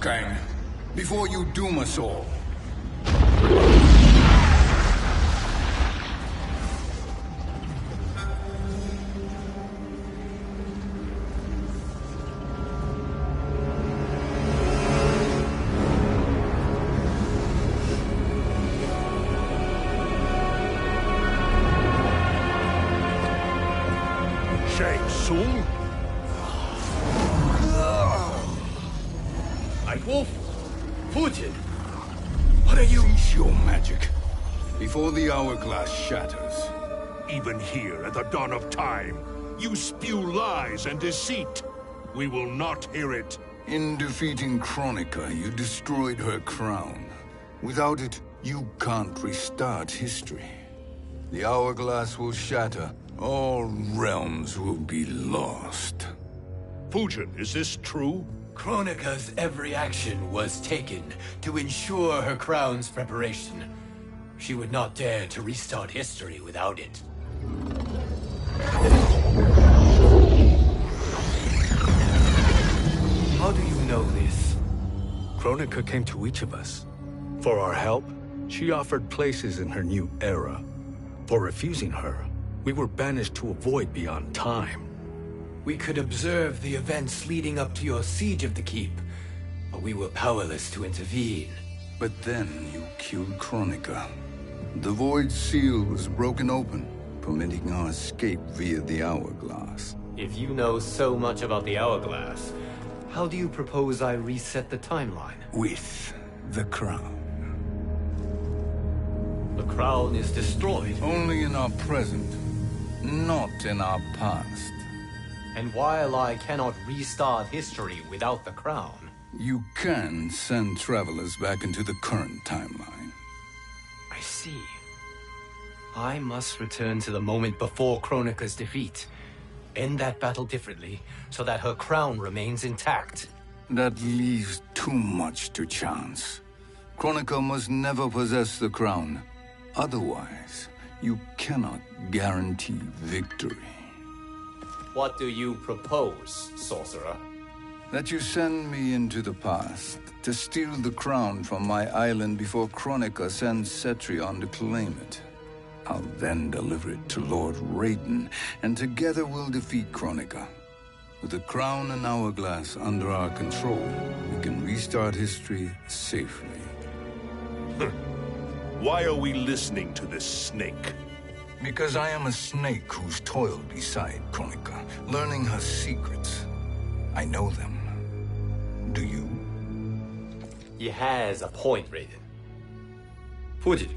Kang, before you doom us all. Shang Tsung? Nightwolf? Fujin? What are you? Cease your magic, before the hourglass shatters. Even here at the dawn of time, you spew lies and deceit. We will not hear it. In defeating Kronika, you destroyed her crown. Without it, you can't restart history. The hourglass will shatter. All realms will be lost. Fujin, is this true? Kronika's every action was taken to ensure her crown's preparation. She would not dare to restart history without it. How do you know this? Kronika came to each of us. For our help, she offered places in her new era. For refusing her, we were banished to a void beyond time. We could observe the events leading up to your siege of the keep, but we were powerless to intervene. But then you killed Kronika. The Void Seal was broken open, permitting our escape via the hourglass. If you know so much about the hourglass, how do you propose I reset the timeline? With the crown. The crown is destroyed. Only in our present, not in our past. And while I cannot restart history without the crown... You can send travelers back into the current timeline. I see. I must return to the moment before Kronika's defeat. End that battle differently, so that her crown remains intact. That leaves too much to chance. Kronika must never possess the crown. Otherwise, you cannot guarantee victory. What do you propose, sorcerer? That you send me into the past to steal the crown from my island before Kronika sends Cetrion to claim it. I'll then deliver it to Lord Raiden, and together we'll defeat Kronika. With the crown and hourglass under our control, we can restart history safely. Why are we listening to this snake? Because I am a snake who's toiled beside Kronika, learning her secrets. I know them. Do you? He has a point, Raiden. Fujin,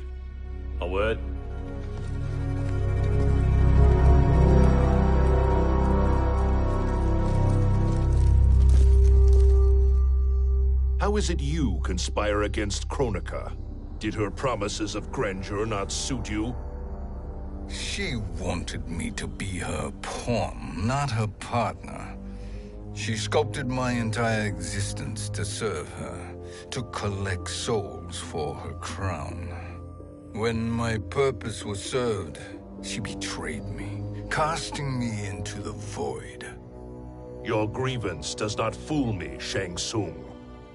a word? How is it you conspire against Kronika? Did her promises of grandeur not suit you? She wanted me to be her pawn, not her partner. She sculpted my entire existence to serve her, to collect souls for her crown. When my purpose was served, she betrayed me, casting me into the void. Your grievance does not fool me, Shang Tsung.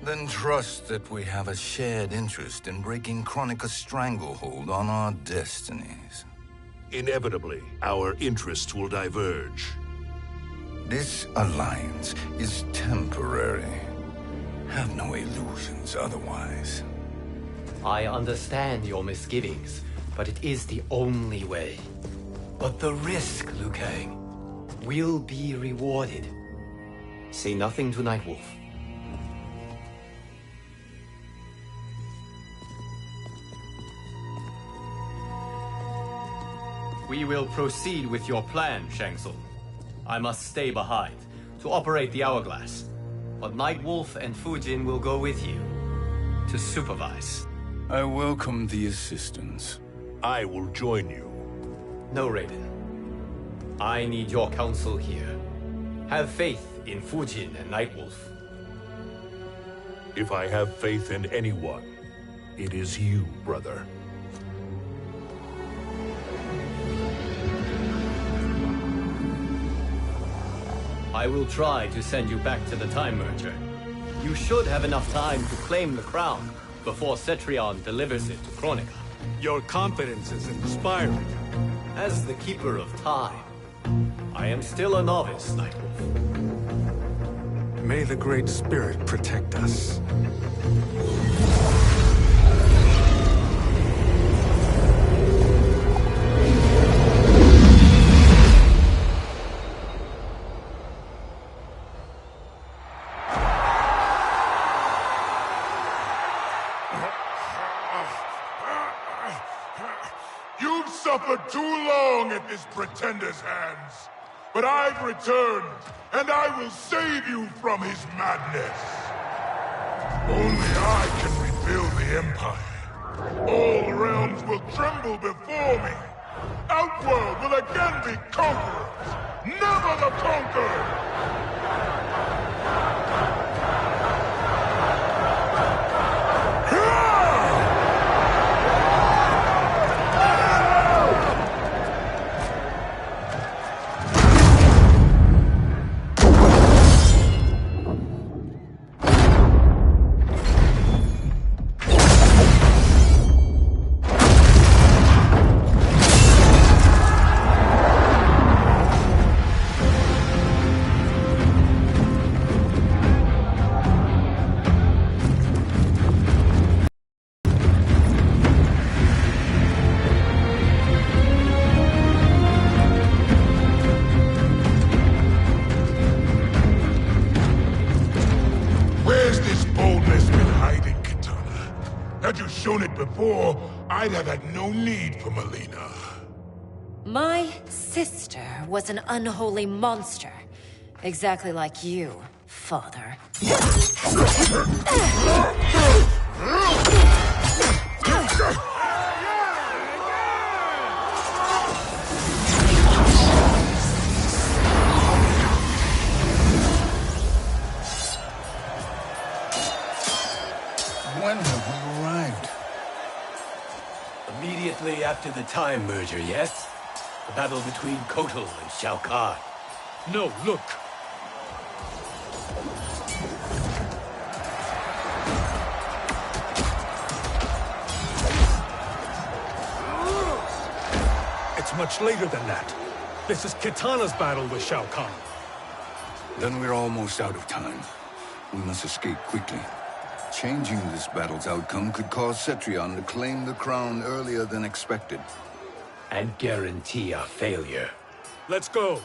Then trust that we have a shared interest in breaking Kronika's stranglehold on our destinies. Inevitably, our interests will diverge. This alliance is temporary. Have no illusions otherwise. I understand your misgivings, but it is the only way. But the risk, Liu Kang, will be rewarded. Say nothing to Nightwolf. We will proceed with your plan, Shang Tsung. I must stay behind to operate the hourglass. But Nightwolf and Fujin will go with you to supervise. I welcome the assistance. I will join you. No, Raiden. I need your counsel here. Have faith in Fujin and Nightwolf. If I have faith in anyone, it is you, brother. I will try to send you back to the Time Merger. You should have enough time to claim the crown before Cetrion delivers it to Kronika. Your confidence is inspiring. As the Keeper of Time, I am still a novice, Nightwolf. May the Great Spirit protect us. You've suffered too long at this pretender's hands. But I've returned, and I will save you from his madness. Only I can rebuild the Empire. All realms will tremble before me. Outworld will again be conquerors, never the conquered! Had you shown it before, I'd have had no need for Melina. My sister was an unholy monster. Exactly like you, father. When have we arrived? Immediately after the Time Merger, yes? The battle between Kotal and Shao Kahn. No, look! It's much later than that. This is Kitana's battle with Shao Kahn. Then we're almost out of time. We must escape quickly. Changing this battle's outcome could cause Cetrion to claim the crown earlier than expected. And guarantee our failure. Let's go!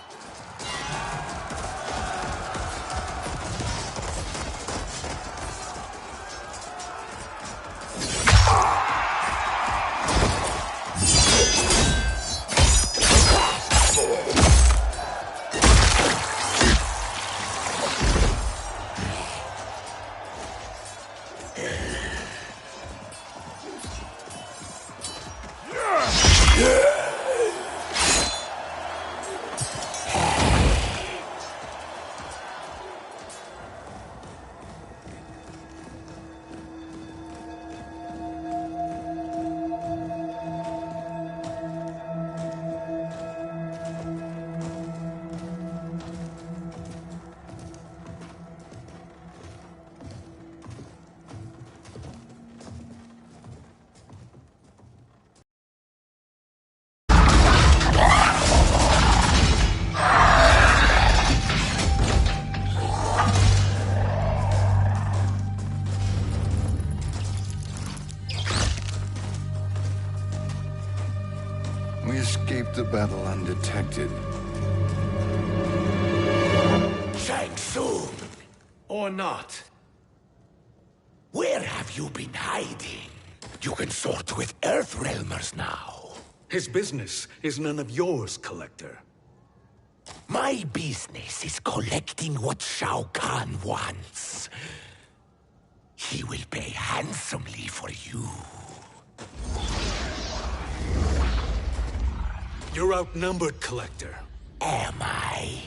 We escaped the battle undetected. Shang Tsung, Or not. where have you been hiding? You can sort with Earthrealmers now. His business is none of yours, Collector. My business is collecting what Shao Kahn wants. He will pay handsomely for you. You're outnumbered, Collector. Am I?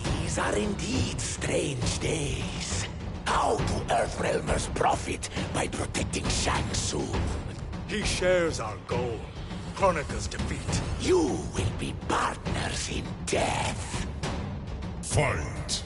These are indeed strange days. How do Earthrealmers profit by protecting Shang Tsung? He shares our goal. Kronika's defeat. You will be partners in death. Fight!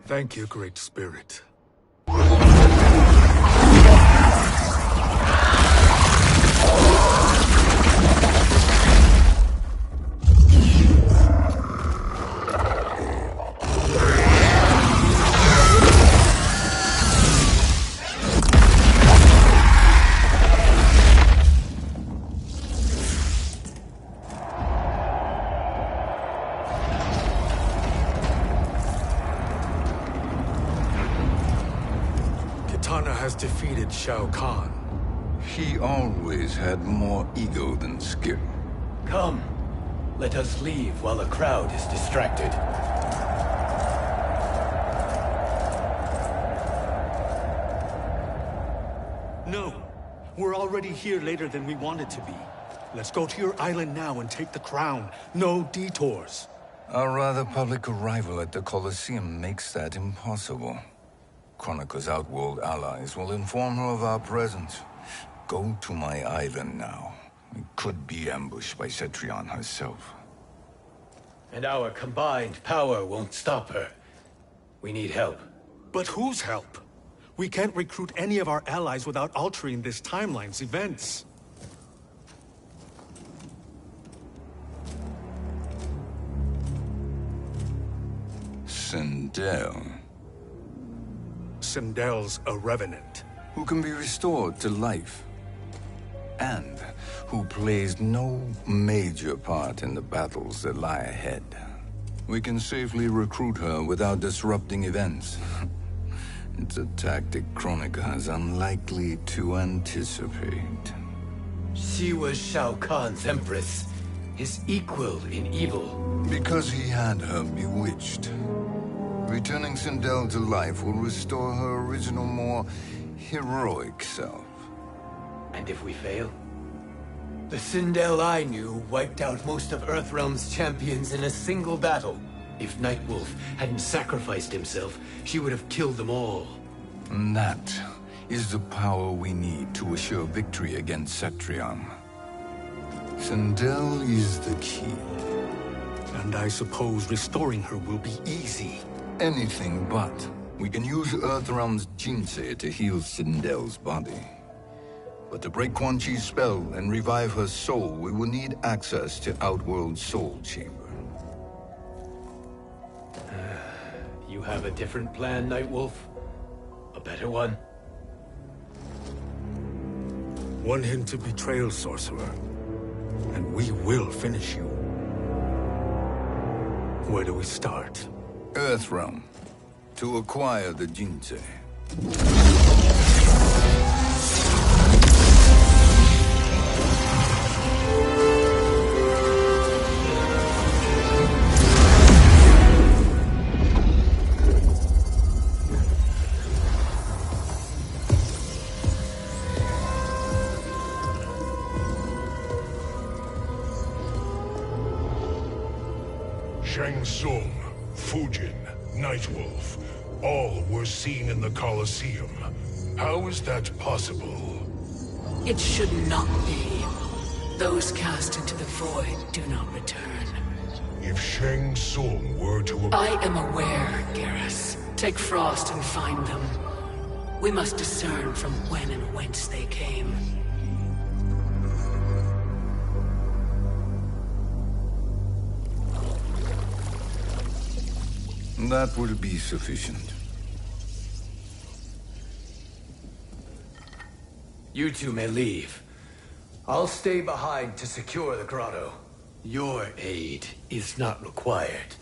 Thank you, Great Spirit. Kitana has defeated Shao Kahn. He always had more ego than skill. Come, let us leave while the crowd is distracted. No, we're already here later than we wanted to be. Let's go to your island now and take the crown. No detours. Our rather public arrival at the Colosseum makes that impossible. Kronika's outworld allies will inform her of our presence. Go to my island now. We could be ambushed by Cetrion herself. And our combined power won't stop her. We need help. But whose help? We can't recruit any of our allies without altering this timeline's events. Sindel, Sindel's a revenant. who can be restored to life, and who plays no major part in the battles that lie ahead. We can safely recruit her without disrupting events. It's a tactic Kronika is unlikely to anticipate. She was Shao Kahn's empress, his equal in evil. Because he had her bewitched. Returning Sindel to life will restore her original, more heroic self. And if we fail? The Sindel I knew wiped out most of Earthrealm's champions in a single battle. If Nightwolf hadn't sacrificed himself, she would have killed them all. And that is the power we need to assure victory against Cetrion. Sindel is the key. And I suppose restoring her will be easy. Anything but. We can use Earthrealm's Jinsei to heal Sindel's body. But to break Quan Chi's spell and revive her soul, we will need access to Outworld's Soul Chamber. You have a different plan, Nightwolf? A better one? One hint to betrayal, sorcerer. And we will finish you. Where do we start? Earthrealm. To acquire the Jinsei. Shang Tsung, Fujin, Nightwolf, all were seen in the Colosseum. How is that possible? It should not be. Those cast into the void do not return. If Shang Tsung were to... I am aware, Garrus. Take Frost and find them. We must discern from when and whence they came. That will be sufficient. You two may leave. I'll stay behind to secure the grotto. Your aid is not required.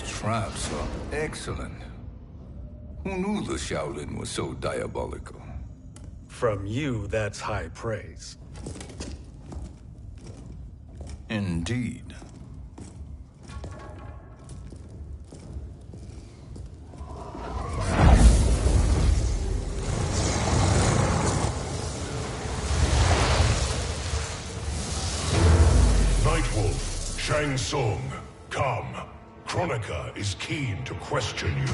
Traps are excellent. Who knew the Shaolin was so diabolical? From you, that's high praise. Indeed. Shang Tsung, come. Kronika is keen to question you.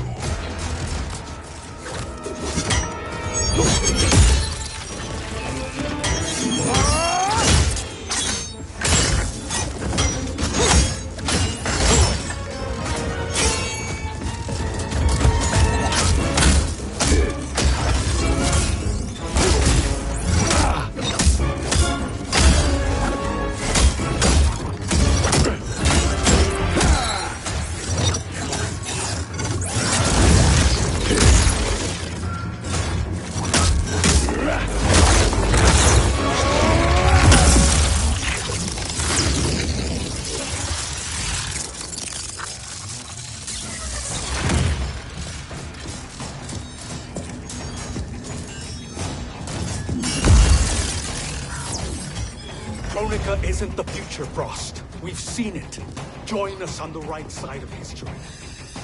Kronika isn't the future, Frost. We've seen it. Join us on the right side of history.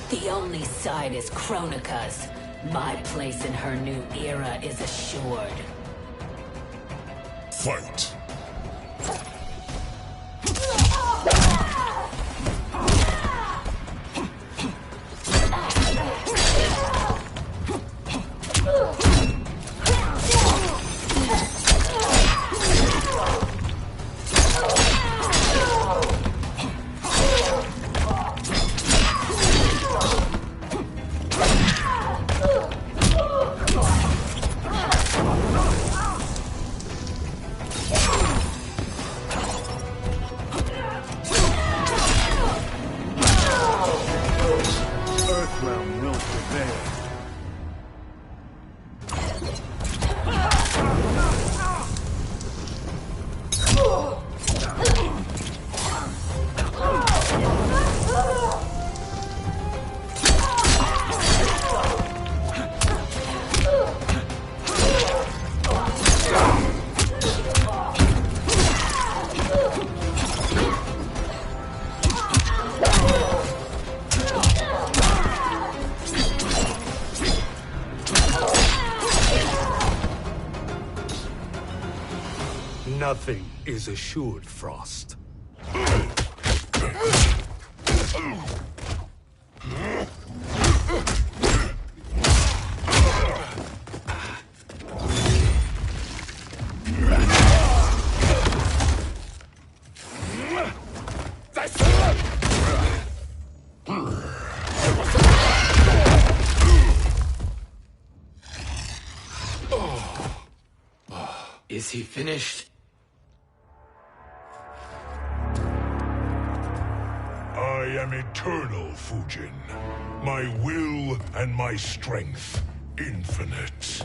The only side is Kronika's. My place in her new era is assured. Fight. Earthrealm will prevail. Nothing is assured, Frost. Is he finished? I am eternal, Fujin. My will and my strength, infinite.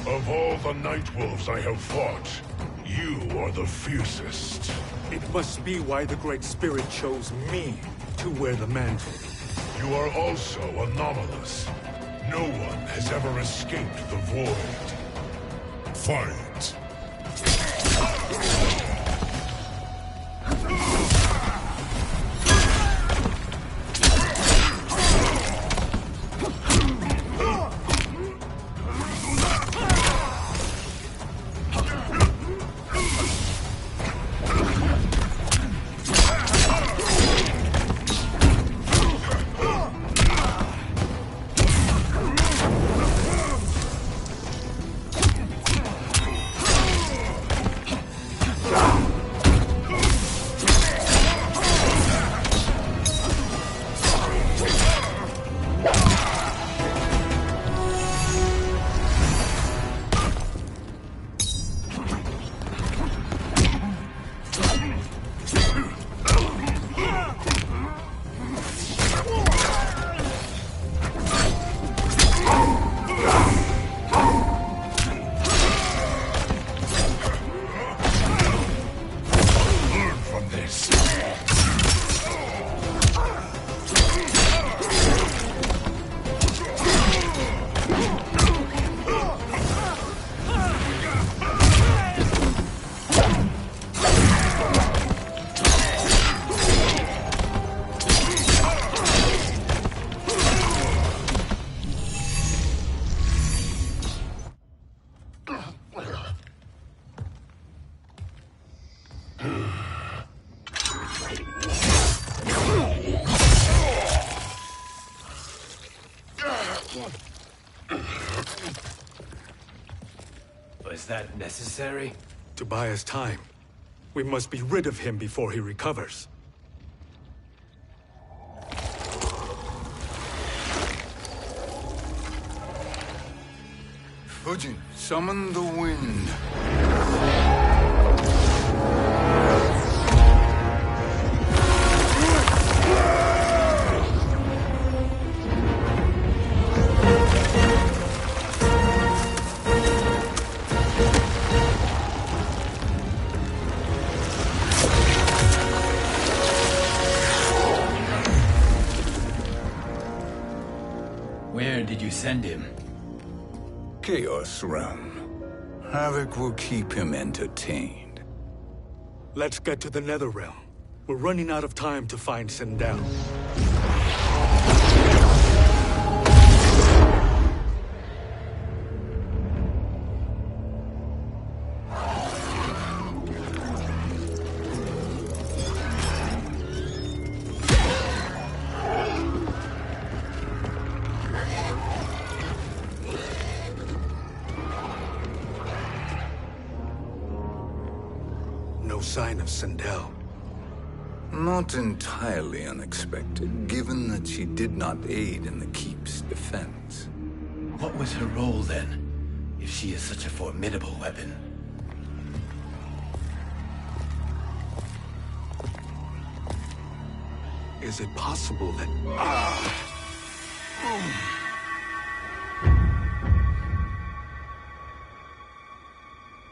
Of all the Nightwolves I have fought, you are the fiercest. It must be why the Great Spirit chose me to wear the mantle. You are also anomalous. No one has ever escaped the void. Fight! is that necessary? To buy us time. We must be rid of him before he recovers. Fujin, summon the wind. Where did you send him? Chaos Realm. Havoc will keep him entertained. Let's get to the Netherrealm. We're running out of time to find Sindel. No sign of Sindel. Not entirely unexpected, given that she did not aid in the Keep's defense. What was her role then, if she is such a formidable weapon? Is it possible that...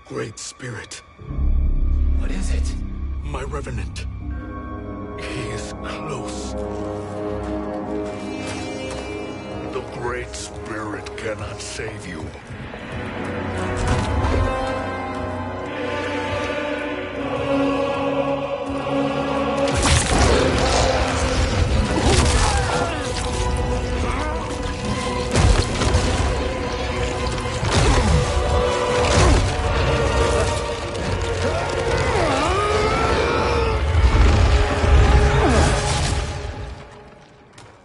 Great Spirit. What is it? My Revenant. He is close. The Great Spirit cannot save you.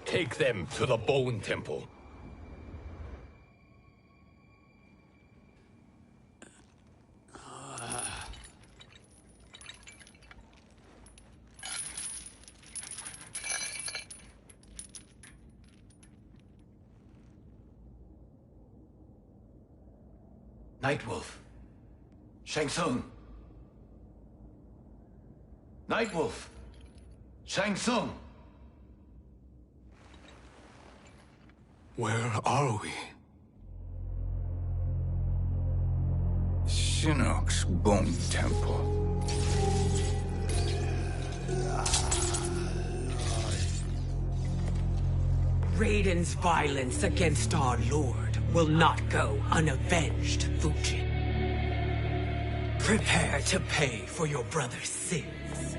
Take them to the Bone Temple. Nightwolf. Shang Tsung. Nightwolf. Shang Tsung. Where are we? Shinnok's Bone Temple. Raiden's violence against our Lord will not go unavenged, Fujin. Prepare to pay for your brother's sins.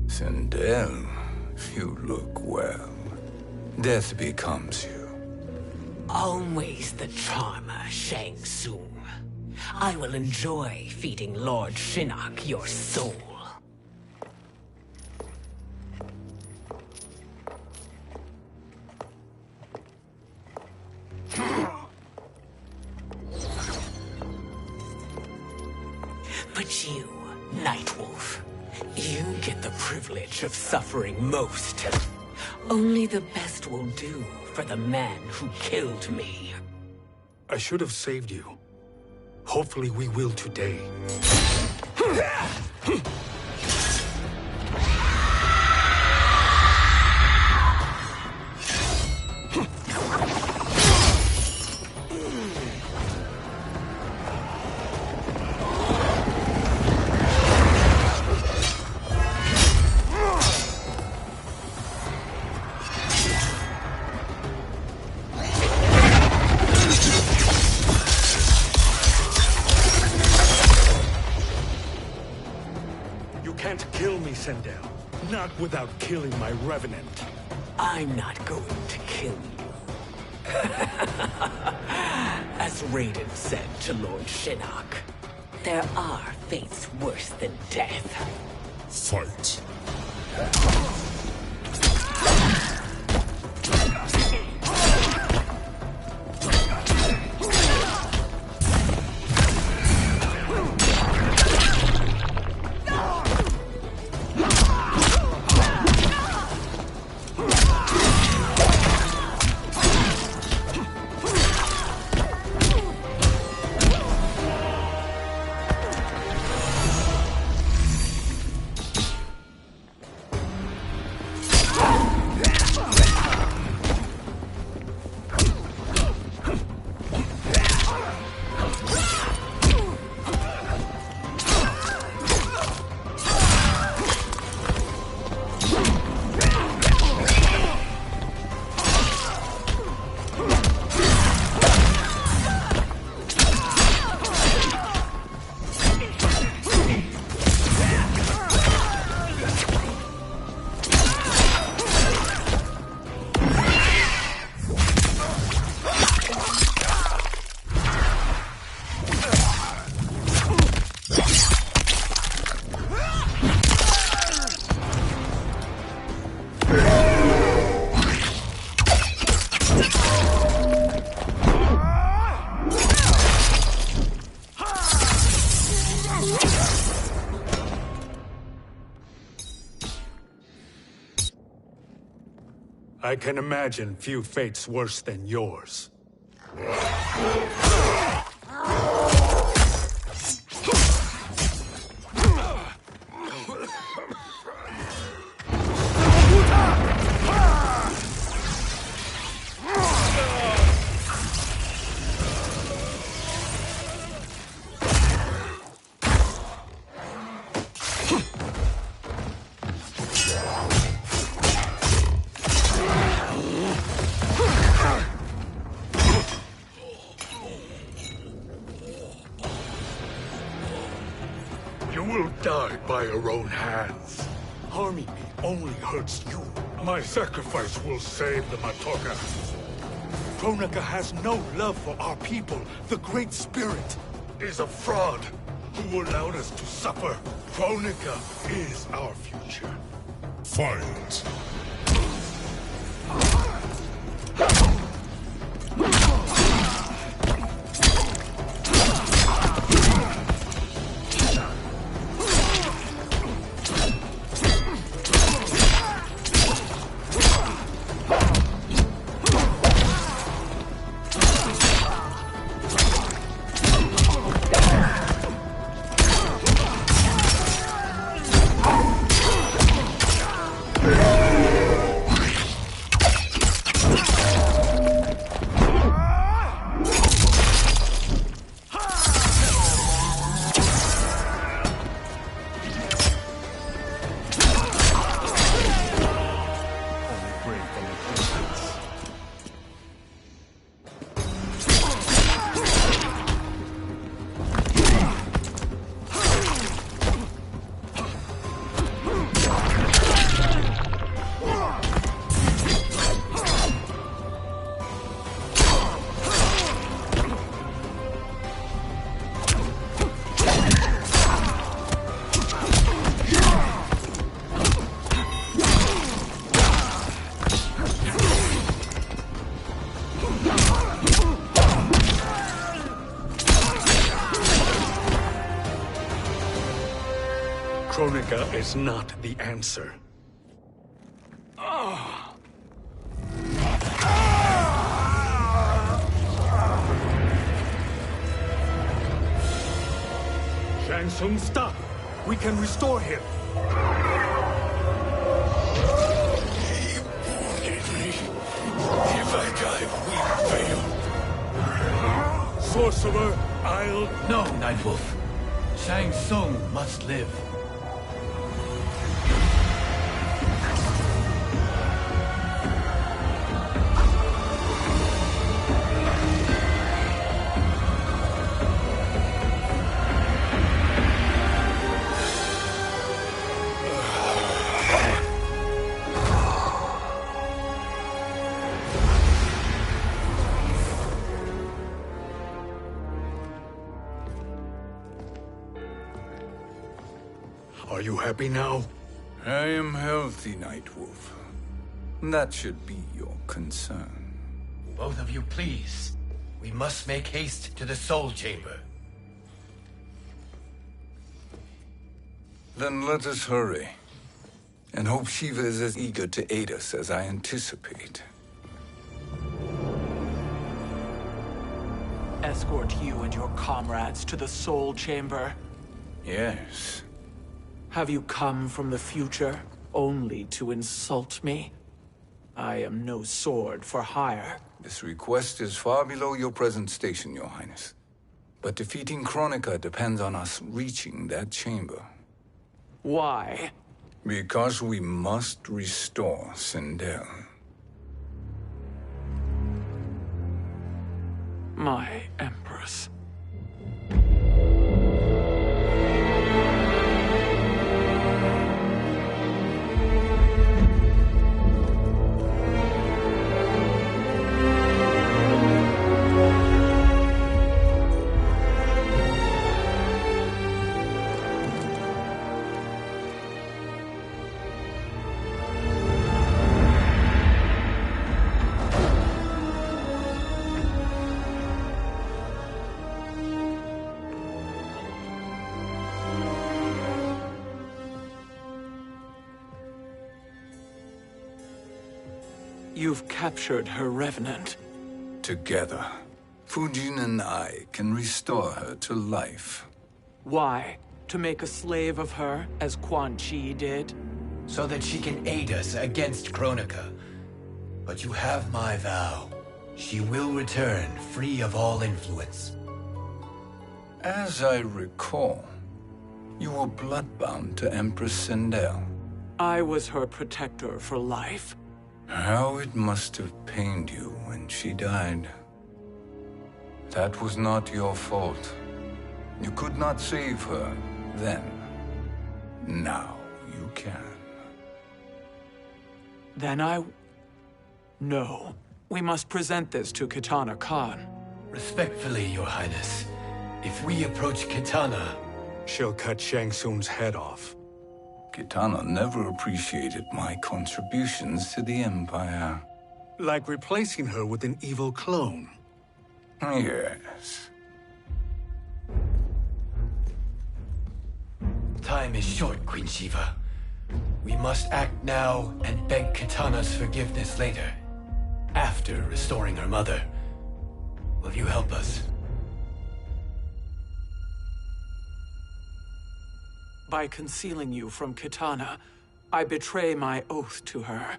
Sindel, you look well. Death becomes you. Always the charmer, Shang Tsung. I will enjoy feeding Lord Shinnok your soul. But you, Nightwolf, you get the privilege of suffering most. Only the best will do for the man who killed me. I should have saved you. Hopefully we will today. Sindel. Not without killing my Revenant. I'm not going to kill you. As Raiden said to Lord Shinnok, there are fates worse than death. Fight. I can imagine few fates worse than yours. You will die by your own hands. Harming me only hurts you. My sacrifice will save the Matoka. Kronika has no love for our people. The Great Spirit is a fraud who allowed us to suffer. Kronika is our future. Fight! Kronika is not the answer. Shang Tsung, stop! We can restore him. He wounded me. If I die, we fail. Sorcerer, I'll... No, Nightwolf. Shang Tsung must live. Are you happy now? I am healthy, Nightwolf. That should be your concern. Both of you, please. We must make haste to the Soul Chamber. Then let us hurry. And hope Shiva is as eager to aid us as I anticipate. Escort you and your comrades to the Soul Chamber. Yes. Have you come from the future only to insult me? I am no sword for hire. This request is far below your present station, Your Highness. But defeating Kronika depends on us reaching that chamber. Why? Because we must restore Sindel. My Empress. You've captured her revenant. Together, Fujin and I can restore her to life. Why? To make a slave of her, as Quan Chi did? So that she can aid us against Kronika. But you have my vow. She will return free of all influence. As I recall, you were bloodbound to Empress Sindel. I was her protector for life. How it must have pained you when she died. That was not your fault. You could not save her then. Now you can. Then No. We must present this to Kitana Khan. Respectfully, Your Highness, if we approach Kitana, She'll cut Shang Tsung's head off. Kitana never appreciated my contributions to the Empire. Like replacing her with an evil clone. Yes. Time is short, Queen Shiva. We must act now and beg Kitana's forgiveness later. After restoring her mother. Will you help us? By concealing you from Kitana, I betray my oath to her.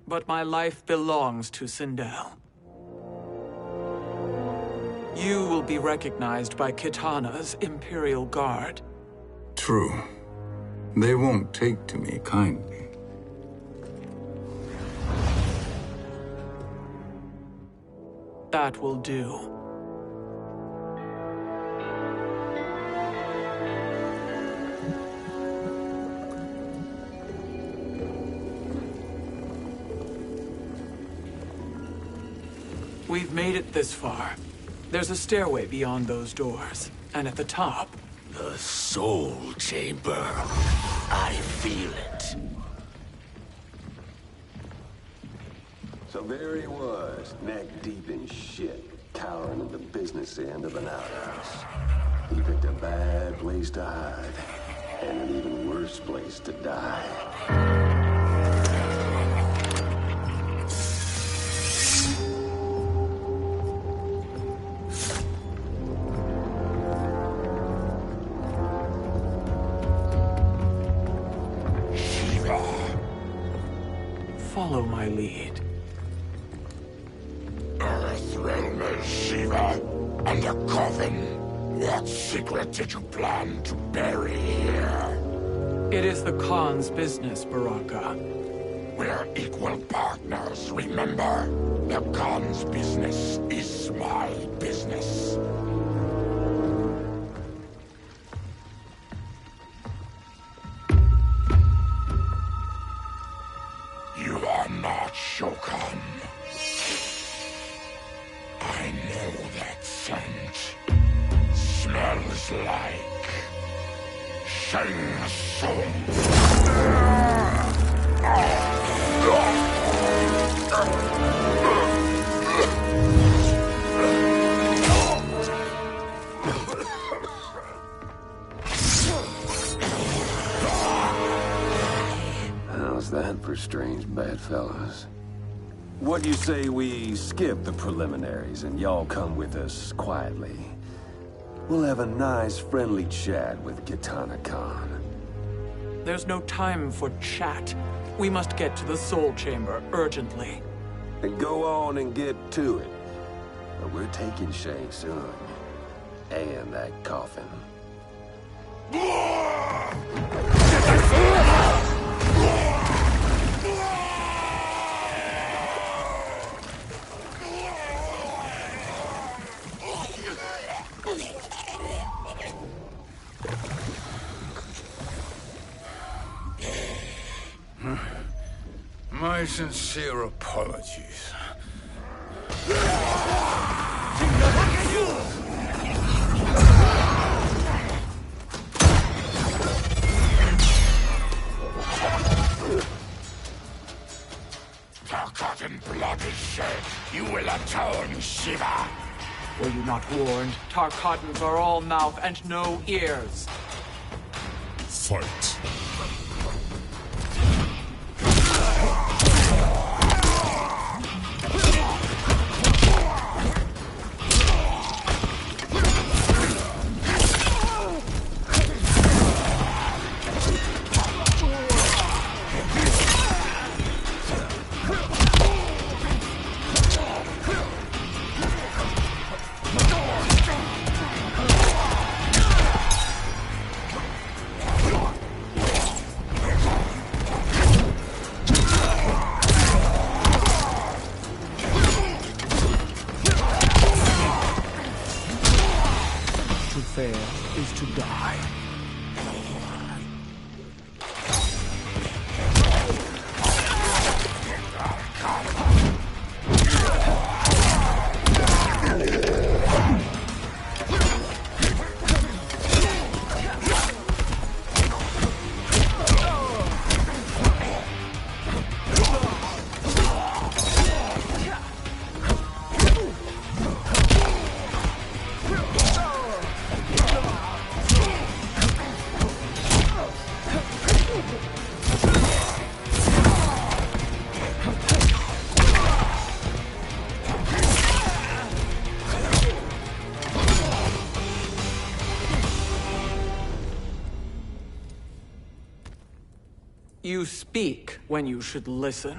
But my life belongs to Sindel. You will be recognized by Kitana's Imperial Guard. True. They won't take to me kindly. That will do. We've made it this far. There's a stairway beyond those doors, and at the top... The Soul Chamber. I feel it. So there he was, neck deep in shit, cowering at the business end of an outhouse. He picked a bad place to hide, and an even worse place to die. Follow my lead. Earthrealmer Shiva, and a coffin. What secret did you plan to bury here? It is the Khan's business, Baraka. We're equal partners, remember? The Khan's business is my business. You are not Shokan. I know that scent. Smells like Shang Tsung. How's that for strange bedfellows? What do you say we skip the preliminaries and y'all come with us quietly? We'll have a nice, friendly chat with Kitana Khan. There's no time for chat. We must get to the Soul Chamber urgently. And go on and get to it. But we're taking Shang Tsung. And that coffin. My sincere apologies. Forgotten blood is shed. You will atone, Shiva. Were you not warned? Tarkatans are all mouth and no ears. Fight. welfare is to die. You speak when you should listen.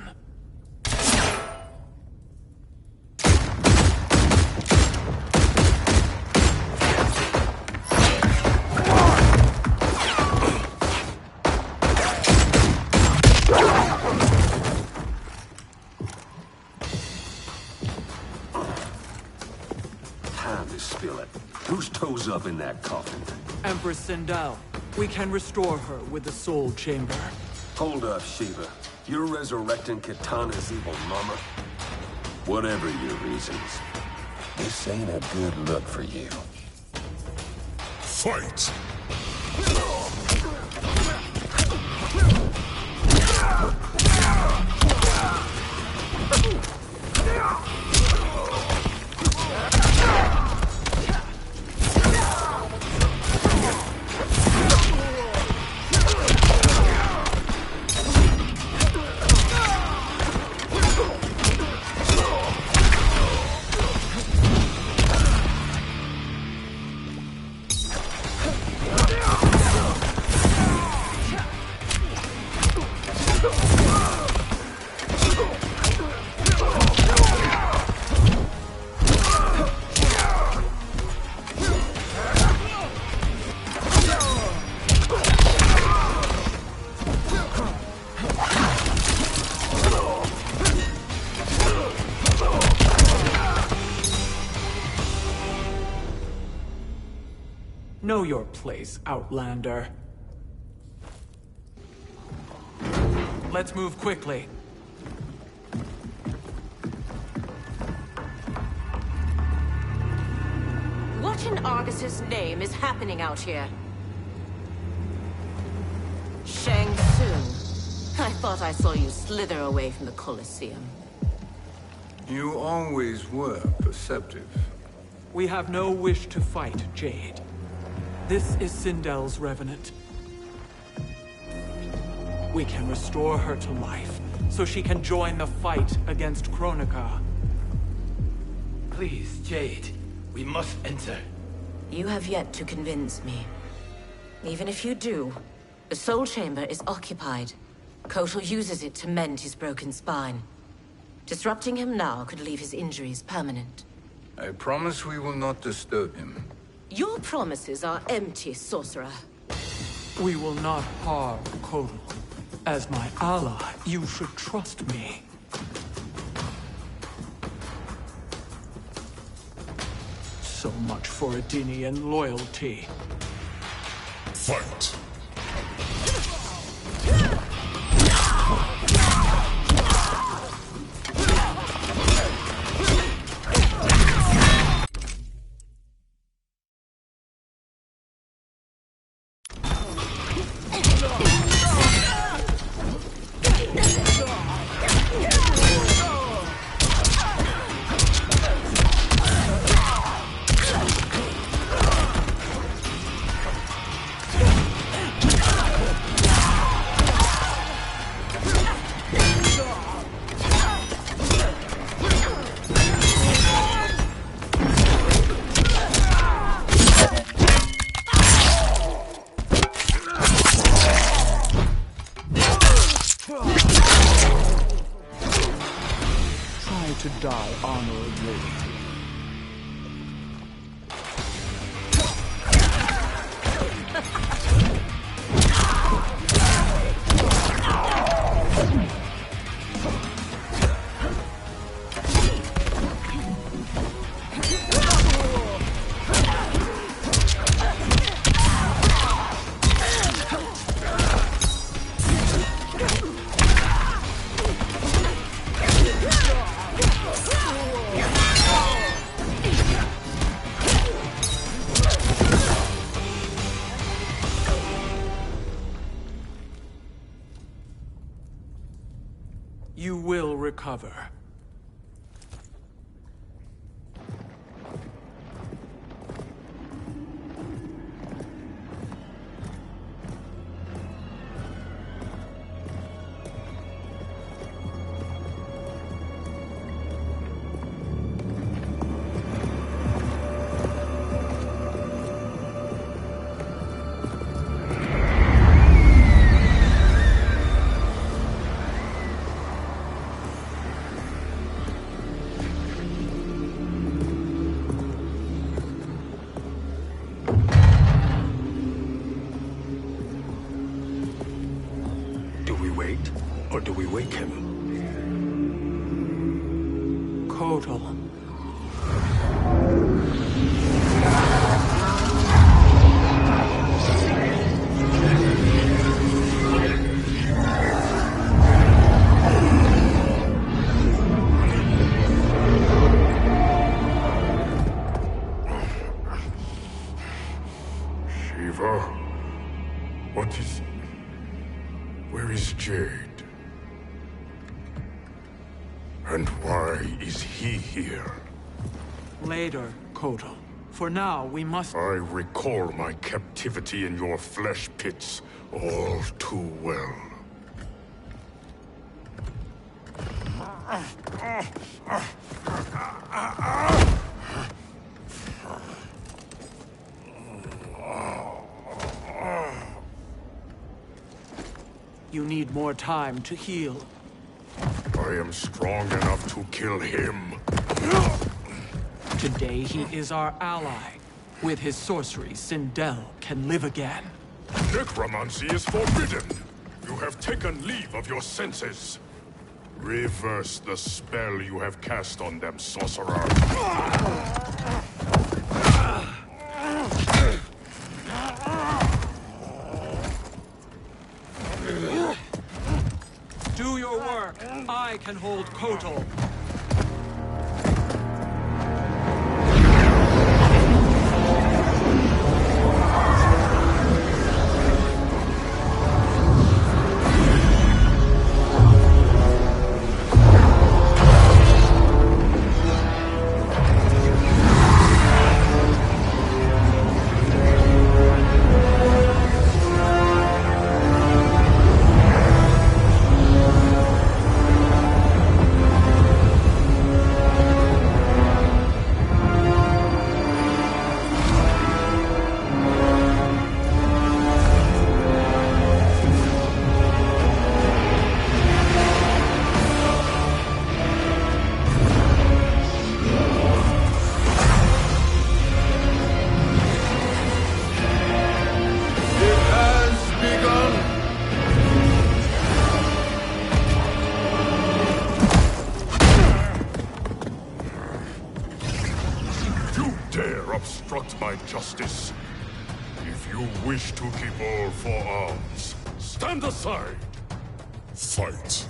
Time to spill it. Whose toes up in that coffin? Empress Sindel. We can restore her with the Soul Chamber. Hold up, Shiva. You're resurrecting Kitana's evil mama? Whatever your reasons, this ain't a good look for you. Fight! Know your place, Outlander. Let's move quickly. What in Argus's name is happening out here? Shang Tsung. I thought I saw you slither away from the Colosseum. You always were perceptive. We have no wish to fight, Jade. This is Sindel's revenant. We can restore her to life, so she can join the fight against Kronika. Please, Jade. We must enter. You have yet to convince me. Even if you do, the Soul Chamber is occupied. Kotal uses it to mend his broken spine. Disrupting him now could leave his injuries permanent. I promise we will not disturb him. Your promises are empty, sorcerer. We will not harm Kotal. As my ally, you should trust me. So much for Adenian loyalty. Fight! To die honorably. You will recover. Or do we wake him? Kotal. Shiva? What is... Where is Jade? And why is he here? Later, Kotal. For now, we must... I recall my captivity in your flesh pits all too well. You need more time to heal. I am strong enough to kill him. Today he is our ally. With his sorcery, Sindel can live again. Necromancy is forbidden. You have taken leave of your senses. Reverse the spell you have cast on them, sorcerer. Do your work. I can hold Kotal. obstruct my justice. If you wish to keep all four arms, stand aside. Fight.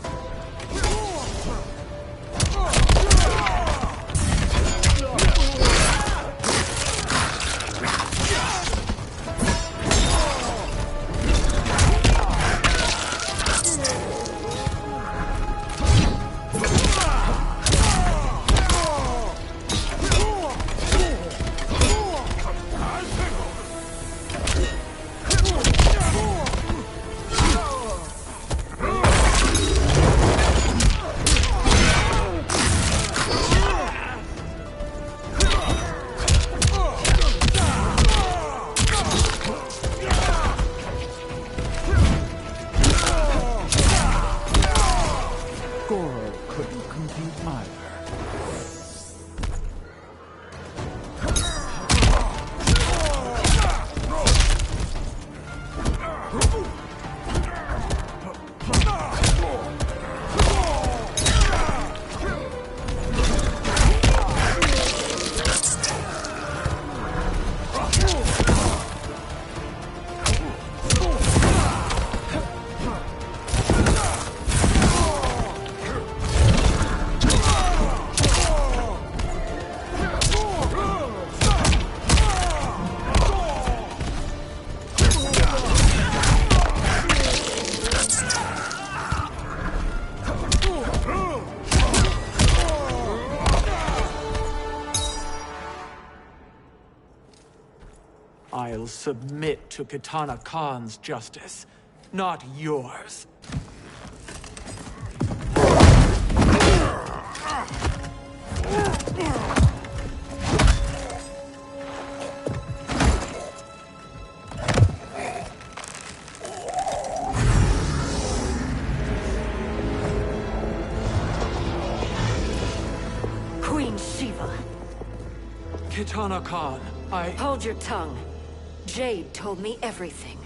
submit to Kitana Khan's justice, not yours. Queen Shiva. Kitana Khan, Hold your tongue. Jade told me everything.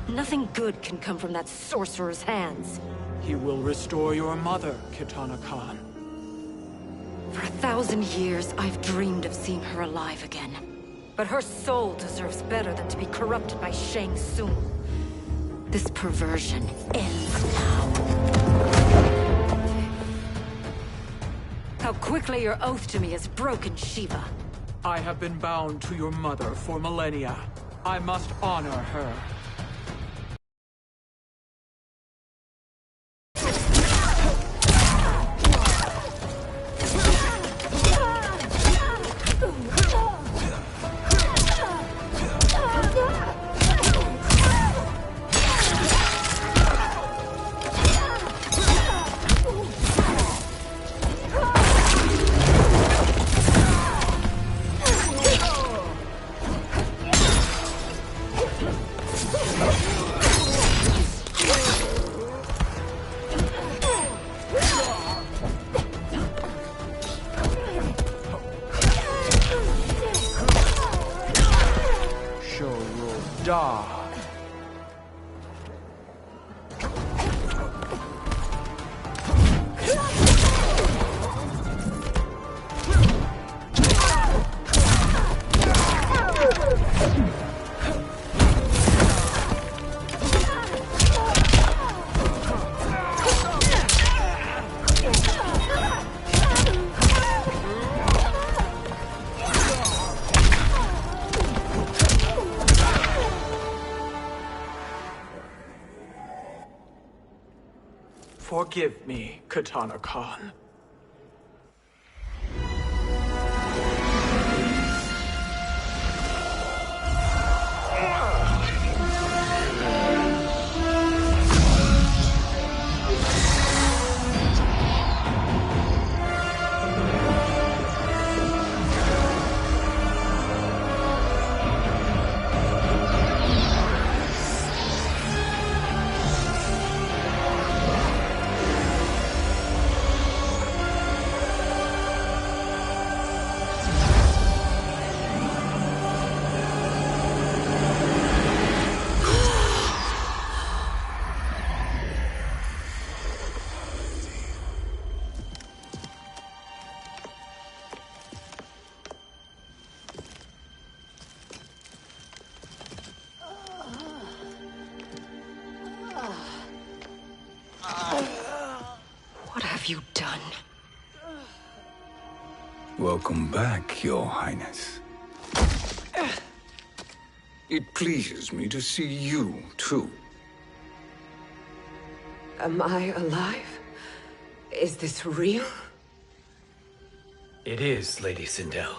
Nothing good can come from that sorcerer's hands. He will restore your mother, Kitana Khan. For 1,000 years, I've dreamed of seeing her alive again. But her soul deserves better than to be corrupted by Shang Tsung. This perversion ends now. How quickly your oath to me has broken, Shiva. I have been bound to your mother for millennia. I must honor her. Forgive me, Kitana Khan. What have you done? Welcome back, Your Highness. It pleases me to see you, too. Am I alive? Is this real? It is, Lady Sindel.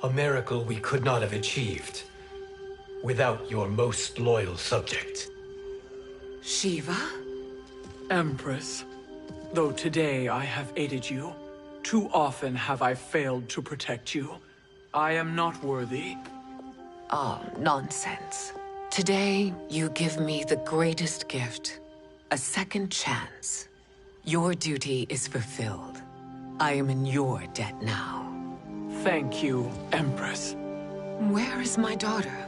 A miracle we could not have achieved without your most loyal subject. Shiva? Empress, though today I have aided you, too often have I failed to protect you. I am not worthy. Oh, nonsense. Today, you give me the greatest gift. A second chance. Your duty is fulfilled. I am in your debt now. Thank you, Empress. Where is my daughter?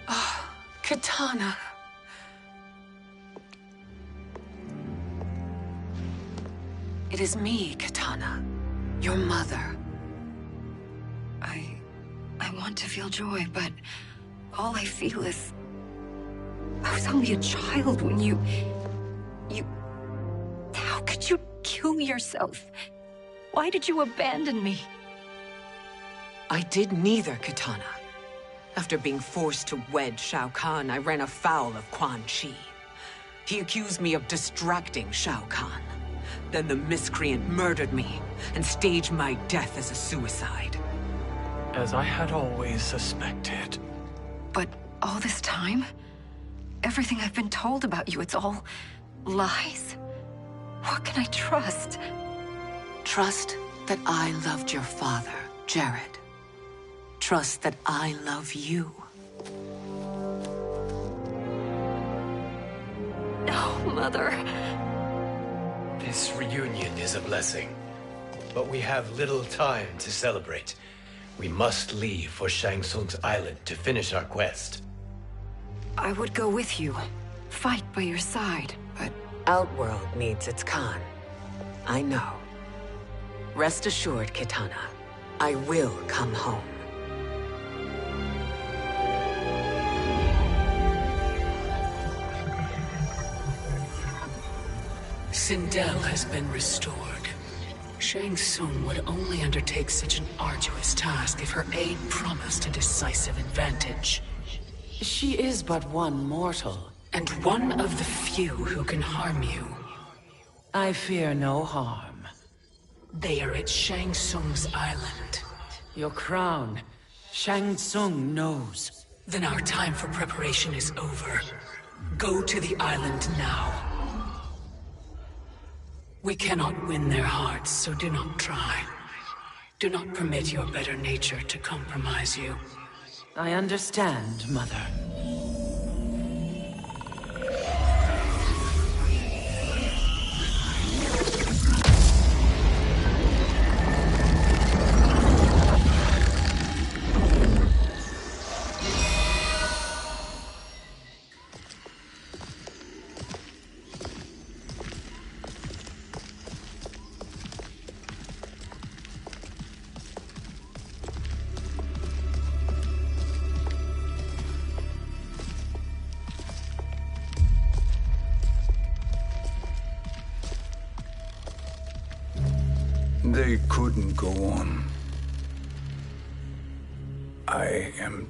Ah, Kitana. It is me, Kitana. Your mother. I want to feel joy, but all I feel is... I was only a child when you... How could you kill yourself? Why did you abandon me? I did neither, Kitana. After being forced to wed Shao Kahn, I ran afoul of Quan Chi. He accused me of distracting Shao Kahn. Then the miscreant murdered me and staged my death as a suicide. As I had always suspected. But all this time? Everything I've been told about you, it's all lies? What can I trust? Trust that I loved your father, Jared. Trust that I love you. No, Mother. This reunion is a blessing, but we have little time to celebrate. We must leave for Shang Tsung's island to finish our quest. I would go with you, fight by your side, but... Outworld needs its Khan. I know. Rest assured, Kitana, I will come home. Sindel has been restored. Shang Tsung would only undertake such an arduous task if her aid promised a decisive advantage. She is but one mortal, and one of the few who can harm you. I fear no harm. They are at Shang Tsung's island. Your crown, Shang Tsung knows. Then our time for preparation is over. Go to the island now. We cannot win their hearts, so do not try. Do not permit your better nature to compromise you. I understand, Mother. They couldn't go on. I am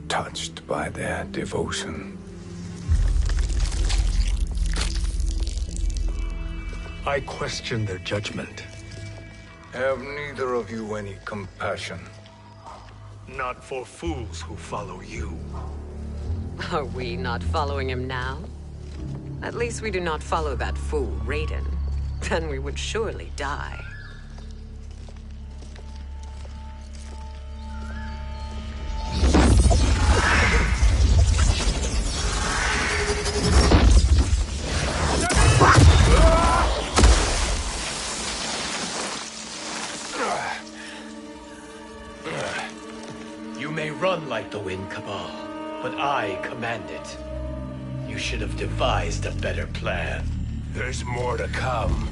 touched by their devotion. I question their judgment. Have neither of you any compassion? Not for fools who follow you. Are we not following him now? At least we do not follow that fool, Raiden. Then we would surely die. You may run like the wind, Cabal, but I command it. You should have devised a better plan. There's more to come.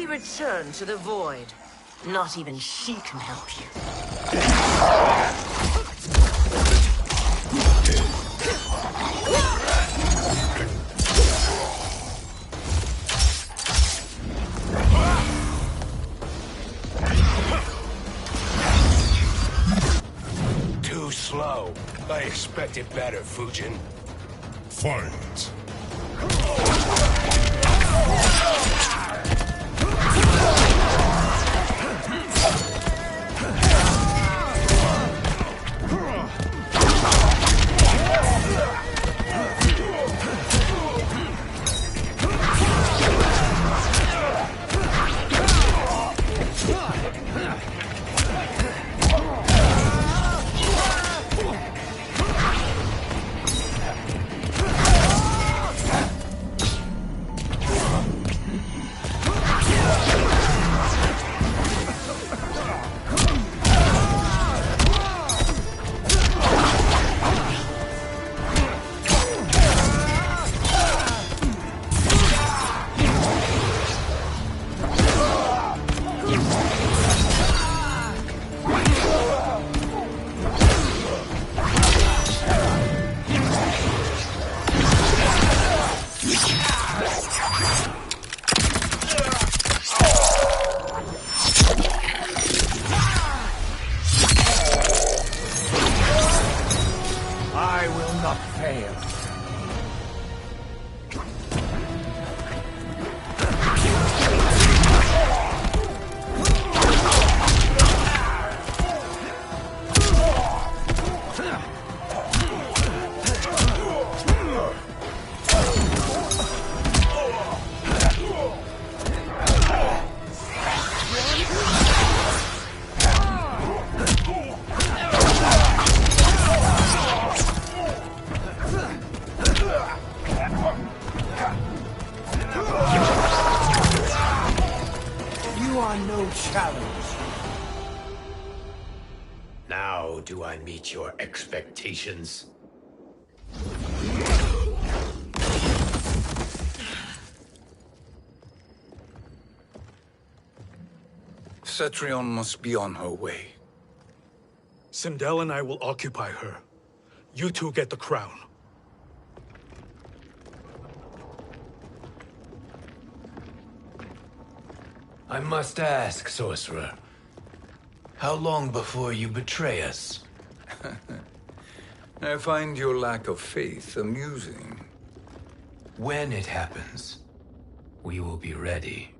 Return to the void. Not even she can help you. Too slow. I expected better, Fujin. Fight. I will not fail. You are no challenge. Now do I meet your expectations? Cetrion must be on her way. Sindel and I will occupy her. You two get the crown. I must ask, sorcerer. How long before you betray us? I find your lack of faith amusing. When it happens, we will be ready.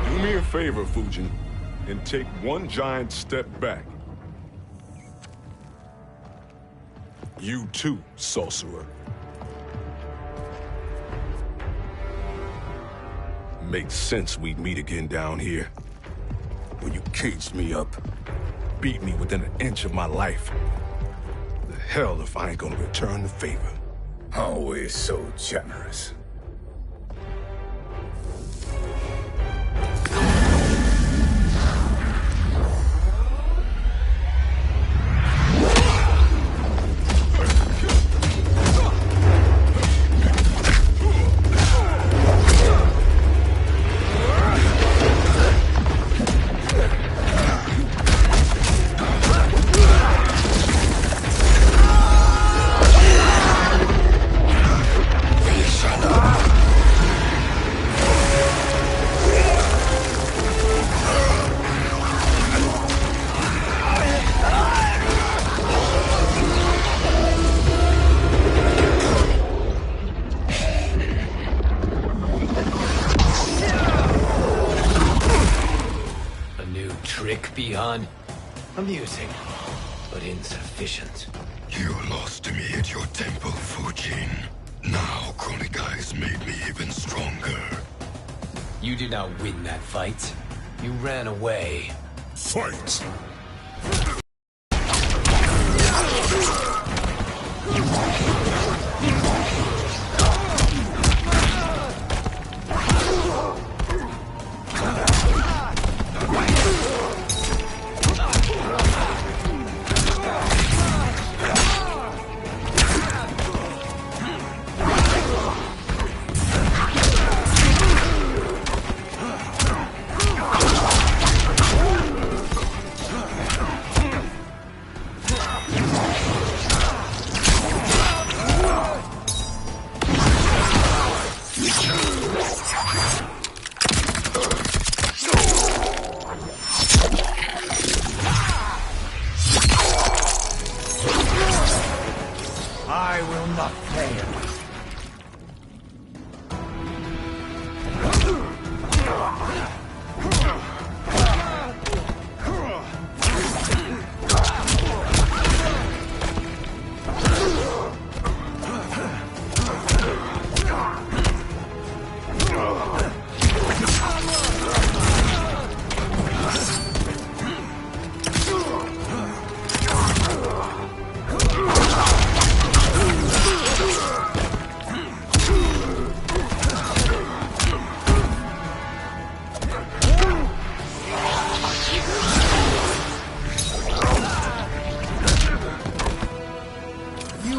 Do me a favor, Fujin, and take one giant step back. You too, sorcerer. Makes sense we'd meet again down here. When you caged me up, beat me within an inch of my life. The hell if I ain't gonna return the favor. Always so generous. Beyond amusing, but insufficient. You lost to me at your temple, Fujin. Now Kronika has made me even stronger. You did not win that fight. You ran away. Fight! I will not fail.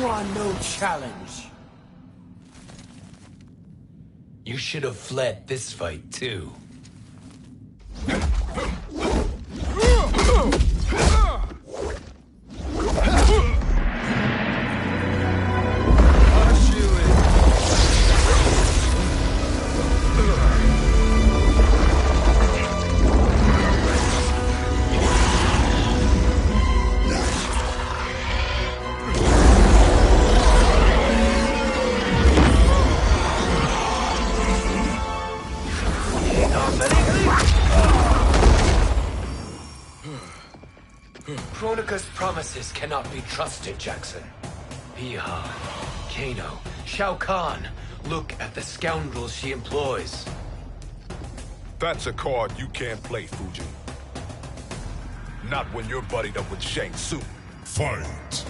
You are no challenge. You should have fled this fight, too. Kronika's promises cannot be trusted, Jackson. Piha, Kano, Shao Kahn. Look at the scoundrels she employs. That's a card you can't play, Fujin. Not when you're buddied up with Shang Tsung. Fight!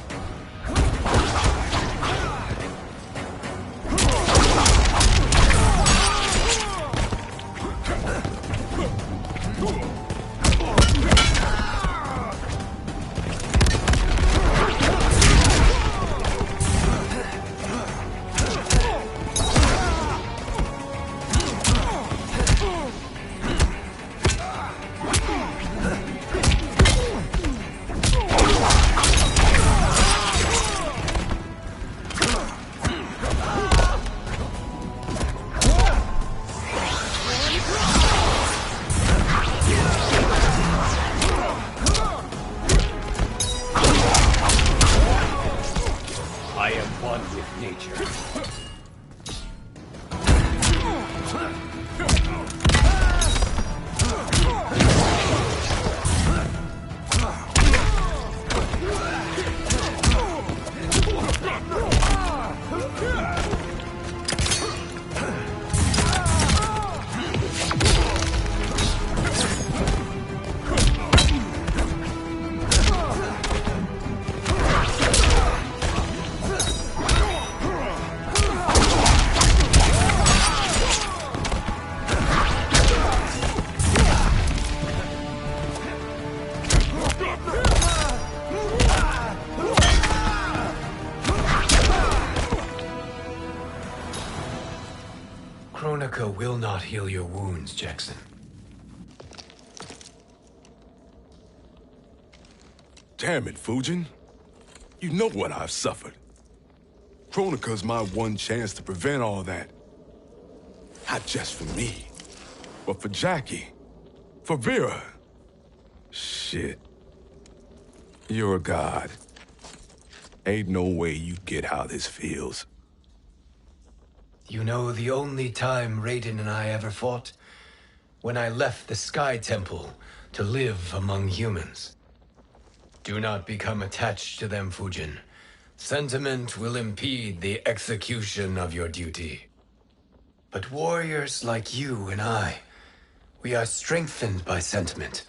I am one with nature. Kronika will not heal your wounds, Jackson. Damn it, Fujin. You know what I've suffered. Kronika's my one chance to prevent all that. Not just for me, but for Jackie, for Vera. Shit. You're a god. Ain't no way you get how this feels. You know the only time Raiden and I ever fought? When I left the Sky Temple to live among humans. Do not become attached to them, Fujin. Sentiment will impede the execution of your duty. But warriors like you and I, we are strengthened by sentiment.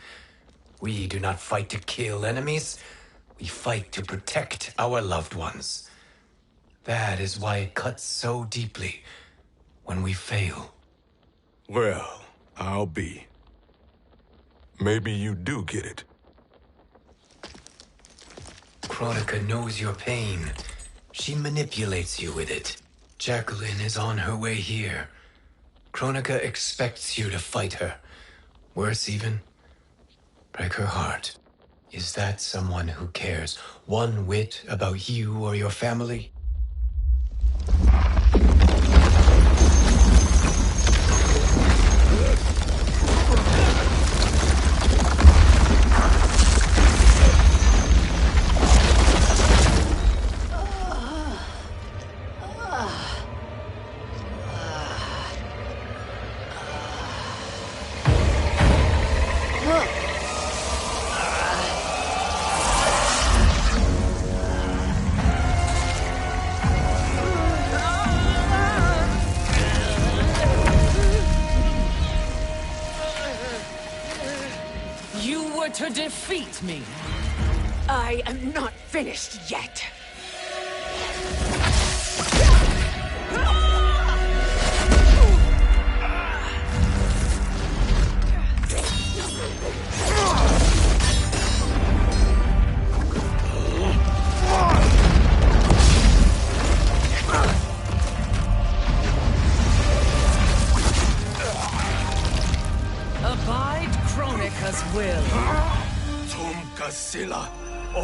We do not fight to kill enemies. We fight to protect our loved ones. That is why it cuts so deeply when we fail. Well, I'll be. Maybe you do get it. Kronika knows your pain. She manipulates you with it. Jacqueline is on her way here. Kronika expects you to fight her. Worse even, break her heart. Is that someone who cares one whit about you or your family? To defeat me. I am not finished yet.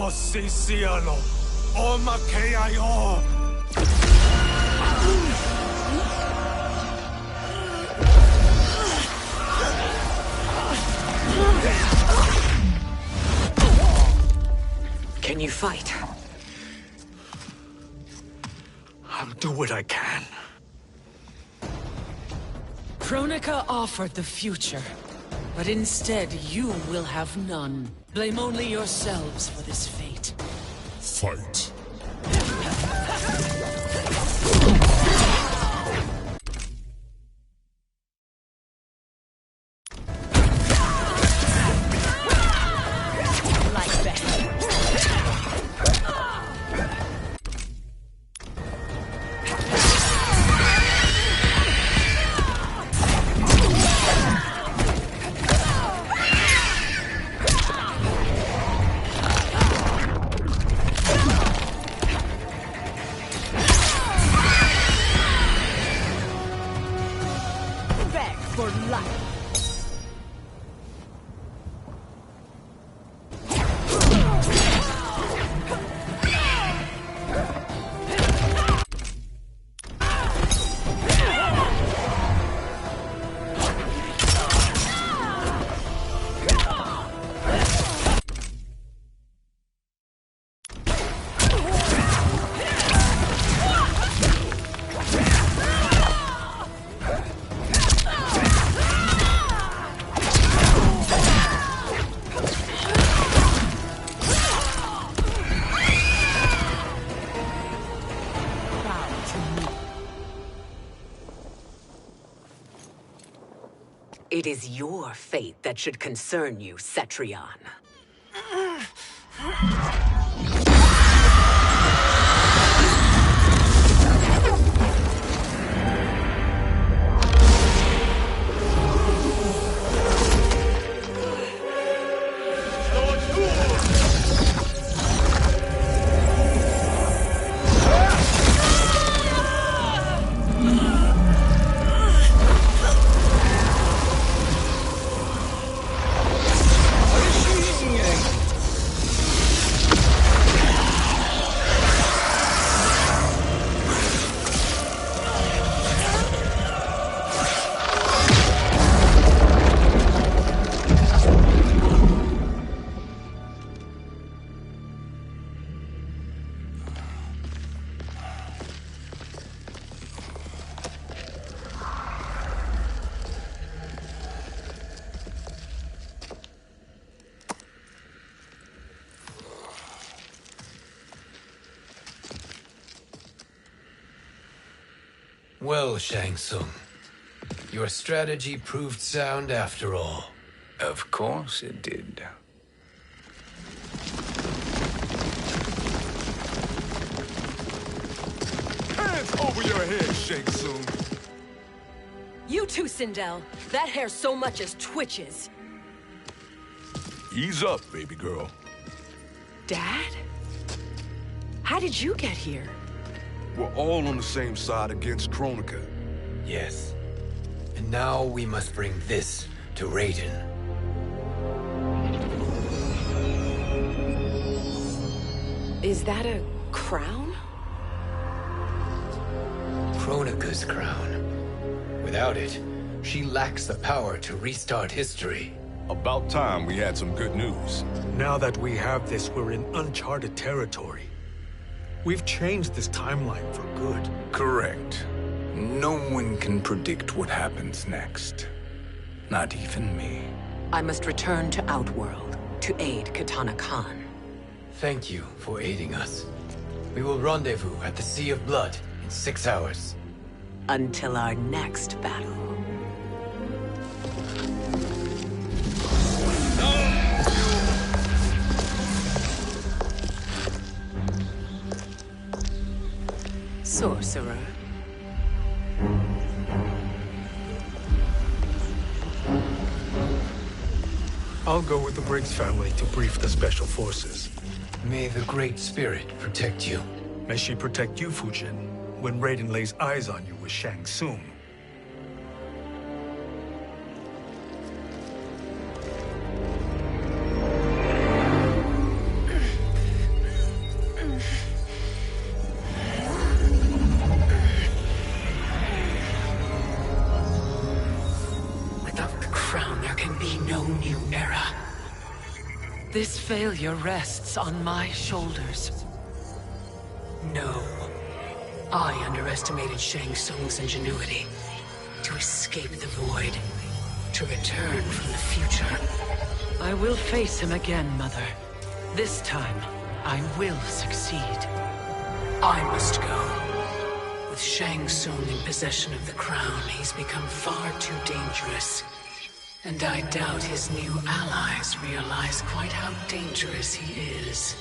Osisialo, Omakeayo. Can you fight? I'll do what I can. Kronika offered the future, but instead you will have none. Blame only yourselves for this fate. Fight. It is your fate that should concern you, Cetrion. Well, Shang Tsung, your strategy proved sound after all. Of course it did. Hands over your head, Shang Tsung. You too, Sindel. That hair so much as twitches. Ease up, baby girl. Dad? How did you get here? We're all on the same side against Kronika. Yes. And now we must bring this to Raiden. Is that a crown? Kronika's crown. Without it, she lacks the power to restart history. About time we had some good news. Now that we have this, we're in uncharted territory. We've changed this timeline for good. Correct. No one can predict what happens next. Not even me. I must return to Outworld to aid Katana Khan. Thank you for aiding us. We will rendezvous at the Sea of Blood in 6 hours. Until our next battle. Sorcerer. I'll go with the Briggs family to brief the Special Forces. May the Great Spirit protect you. May she protect you, Fujin, when Raiden lays eyes on you with Shang Tsung. This failure rests on my shoulders. No. I underestimated Shang Tsung's ingenuity. To escape the void. To return from the future. I will face him again, Mother. This time, I will succeed. I must go. With Shang Tsung in possession of the crown, he's become far too dangerous. And I doubt his new allies realize quite how dangerous he is.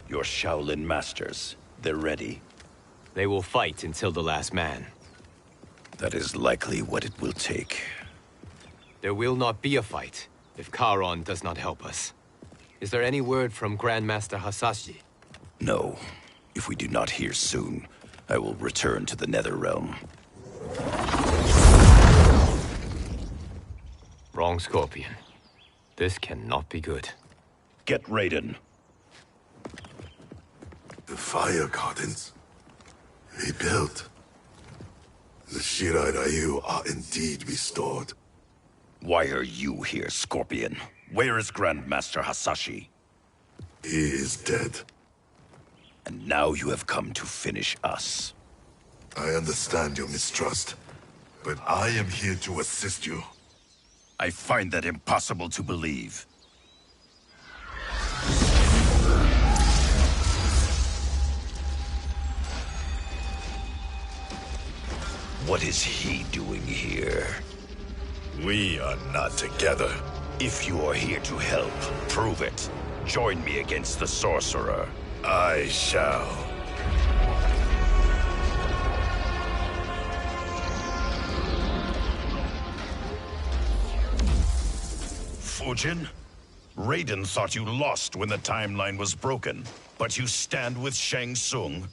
Your Shaolin masters, they're ready. They will fight until the last man. That is likely what it will take. There will not be a fight if Charon does not help us. Is there any word from Grandmaster Hasashi? No. If we do not hear soon, I will return to the Netherrealm. Wrong, Scorpion. This cannot be good. Get Raiden. The Fire Gardens. Rebuilt. The Shirai Ryu are indeed restored. Why are you here, Scorpion? Where is Grandmaster Hasashi? He is dead. And now you have come to finish us. I understand your mistrust, but I am here to assist you. I find that impossible to believe. What is he doing here? We are not together. If you are here to help, prove it. Join me against the sorcerer. I shall. Fujin? Raiden thought you lost when the timeline was broken, but you stand with Shang Tsung.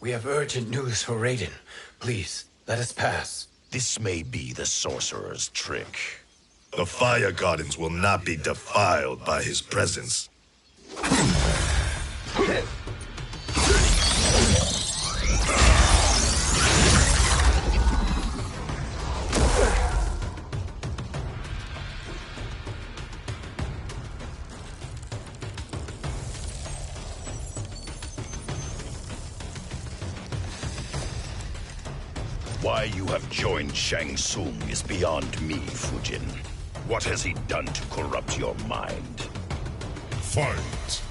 We have urgent news for Raiden. Please, let us pass. This may be the sorcerer's trick. The Fire Gardens will not be defiled by his presence. Why you have joined Shang Tsung is beyond me, Fujin. What has he done to corrupt your mind? Fight!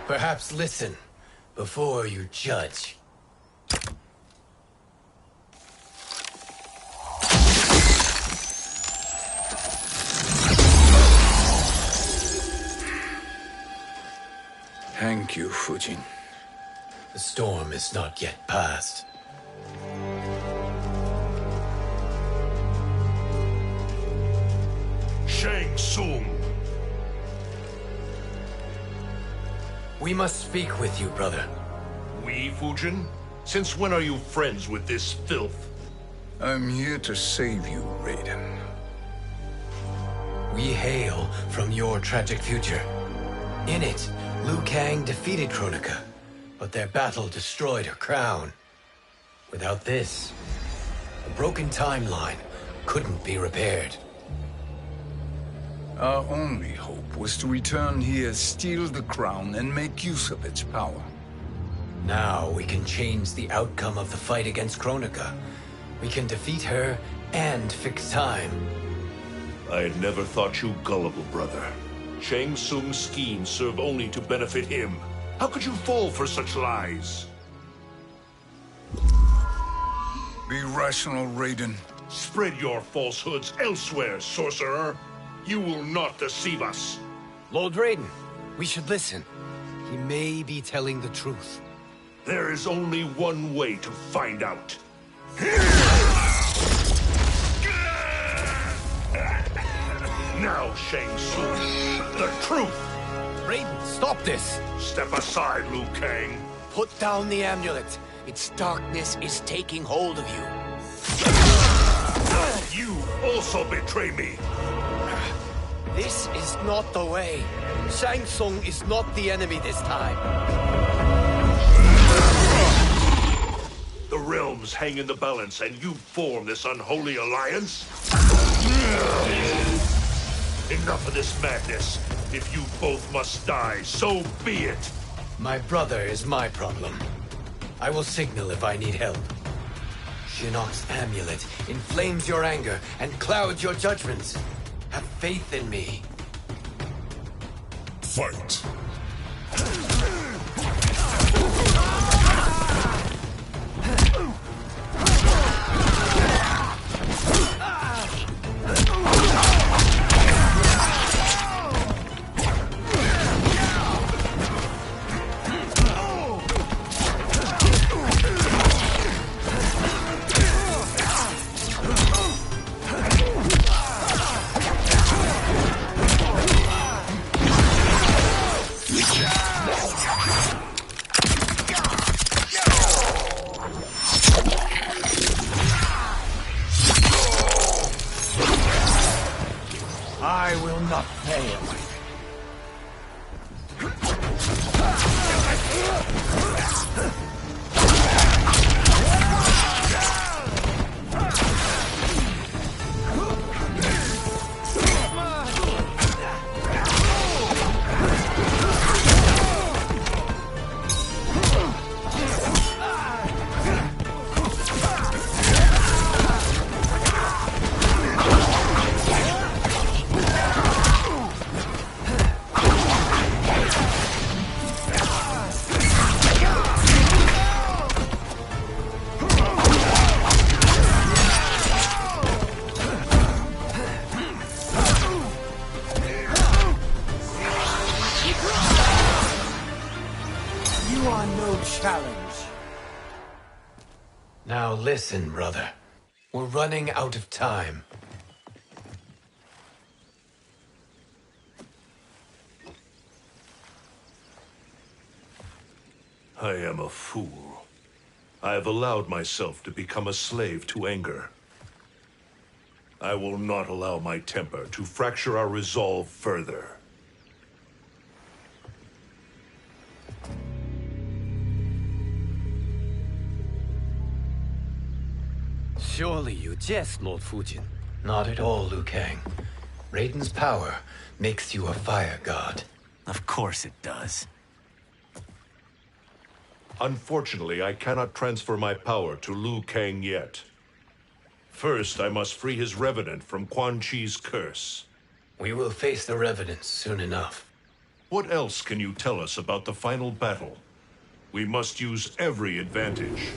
Perhaps listen before you judge. Thank you, Fujin. The storm is not yet past. Shang Tsung! We must speak with you, brother. We, Fujin? Since when are you friends with this filth? I'm here to save you, Raiden. We hail from your tragic future. In it, Liu Kang defeated Kronika, but their battle destroyed her crown. Without this, a broken timeline couldn't be repaired. Our only hope was to return here, steal the crown, and make use of its power. Now we can change the outcome of the fight against Kronika. We can defeat her and fix time. I had never thought you gullible, brother. Shang Tsung's schemes serve only to benefit him. How could you fall for such lies? Be rational, Raiden. Spread your falsehoods elsewhere, sorcerer. You will not deceive us. Lord Raiden, we should listen. He may be telling the truth. There is only one way to find out. Now, Shang Tsung, the truth! Raiden, stop this! Step aside, Liu Kang. Put down the amulet. Its darkness is taking hold of you. You also betray me. This is not the way. Shang Tsung is not the enemy this time. The realms hang in the balance, and you form this unholy alliance? Enough of this madness. If you both must die, so be it. My brother is my problem. I will signal if I need help. Shinnok's amulet inflames your anger and clouds your judgments. Have faith in me. Fight. I will not fail. Now listen, brother. We're running out of time. I am a fool. I have allowed myself to become a slave to anger. I will not allow my temper to fracture our resolve further. Surely you jest, Lord Fujin. Not at all, Liu Kang. Raiden's power makes you a fire god. Of course it does. Unfortunately, I cannot transfer my power to Liu Kang yet. First, I must free his revenant from Quan Chi's curse. We will face the revenants soon enough. What else can you tell us about the final battle? We must use every advantage.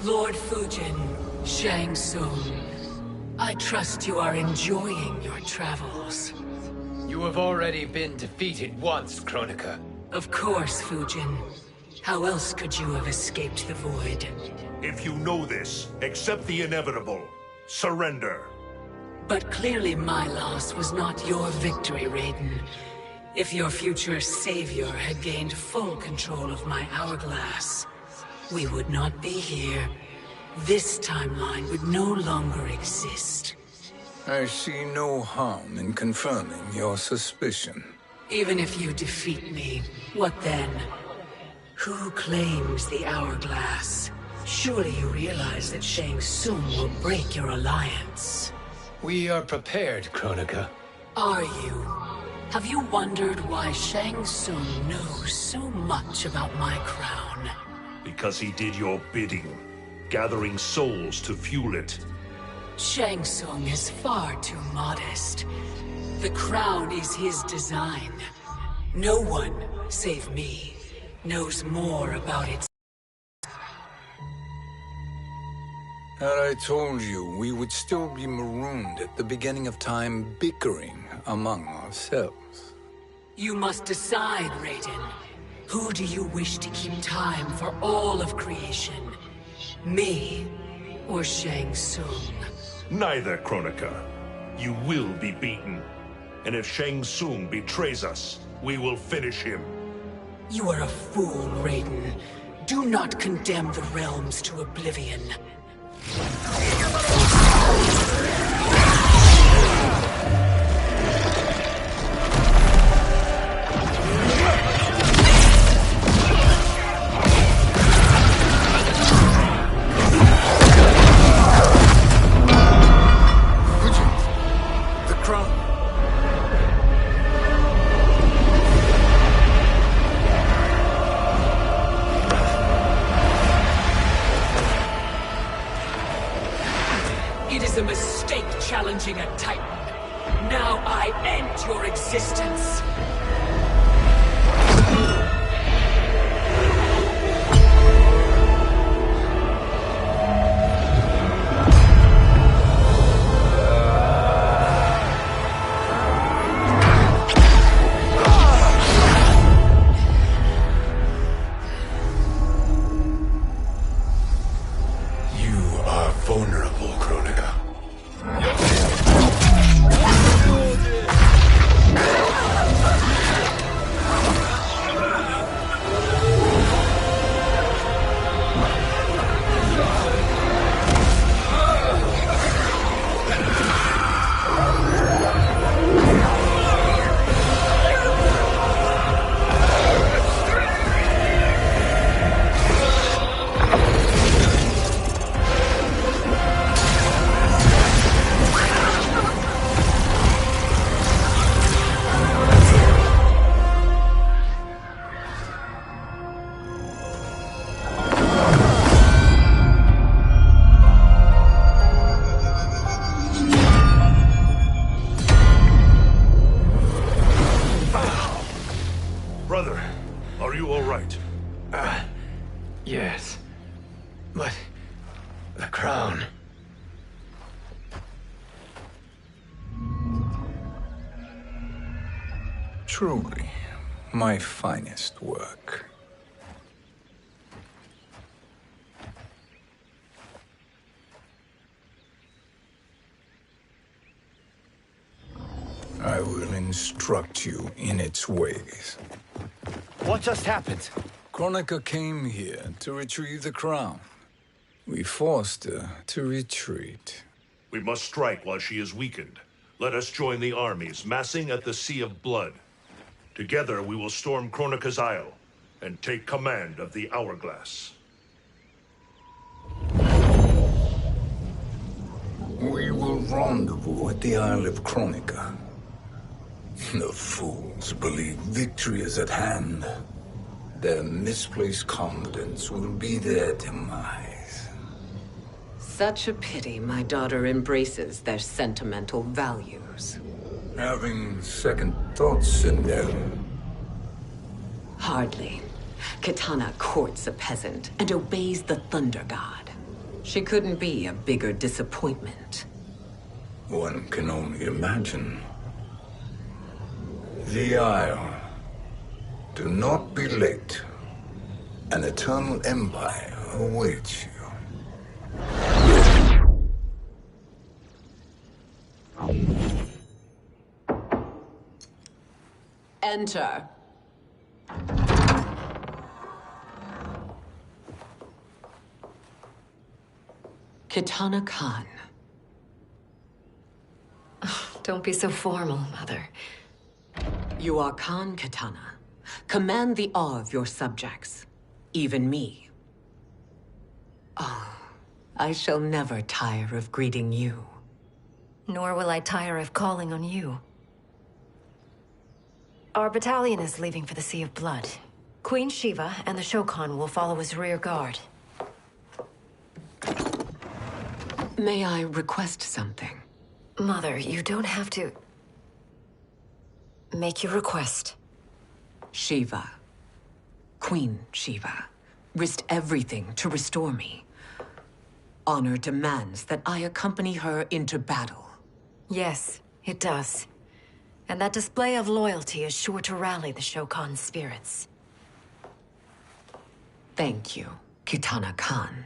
Lord Fujin, Shang Tsung, I trust you are enjoying your travels. You have already been defeated once, Kronika. Of course, Fujin. How else could you have escaped the void? If you know this, accept the inevitable. Surrender. But clearly my loss was not your victory, Raiden. If your future savior had gained full control of my hourglass, we would not be here. This timeline would no longer exist. I see no harm in confirming your suspicion. Even if you defeat me, what then? Who claims the hourglass? Surely you realize that Shang Tsung will break your alliance. We are prepared, Kronika. Are you? Have you wondered why Shang Tsung knows so much about my crown? Because he did your bidding, gathering souls to fuel it. Shang Tsung is far too modest. The crown is his design. No one, save me, knows more about its... Had I told you, we would still be marooned at the beginning of time, bickering among ourselves. You must decide, Raiden. Who do you wish to keep time for all of creation? Me or Shang Tsung? Neither, Kronika. You will be beaten. And if Shang Tsung betrays us, we will finish him. You are a fool, Raiden. Do not condemn the realms to oblivion. The crown. It is a mistake challenging a Titan. Now I end your existence. You are vulnerable, Kronika. Brother, are you all right? Yes. But... the crown... Truly, my finest work. I will instruct you in its ways. What just happened? Kronika came here to retrieve the crown. We forced her to retreat. We must strike while she is weakened. Let us join the armies, massing at the Sea of Blood. Together we will storm Kronika's Isle and take command of the Hourglass. We will rendezvous at the Isle of Kronika. The fools believe victory is at hand. Their misplaced confidence will be their demise. Such a pity my daughter embraces their sentimental values. Having second thoughts in them. Hardly. Kitana courts a peasant and obeys the Thunder God. She couldn't be a bigger disappointment. One can only imagine. The Isle. Do not be late. An eternal empire awaits you. enter. Kitana Khan. Don't be so formal, Mother. You are Khan Kitana. Command the awe of your subjects. Even me. Oh, I shall never tire of greeting you. Nor will I tire of calling on you. Our battalion is leaving for the Sea of Blood. Queen Shiva and the Shokan will follow as rear guard. May I request something? Mother, you don't have to... make your request. Shiva. Queen Shiva. Risked everything to restore me. Honor demands that I accompany her into battle. Yes, it does. And that display of loyalty is sure to rally the Shokan's spirits. Thank you, Kitana Khan.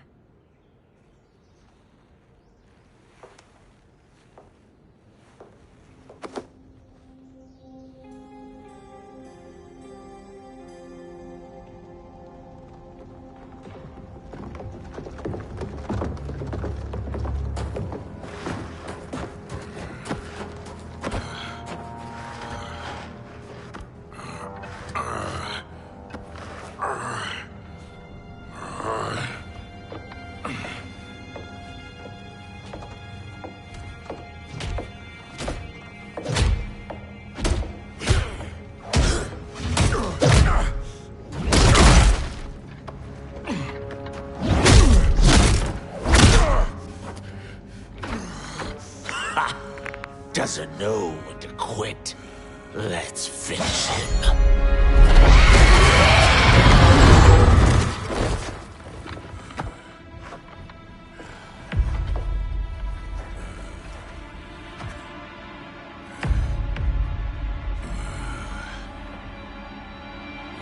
Doesn't know when to quit. Let's finish him.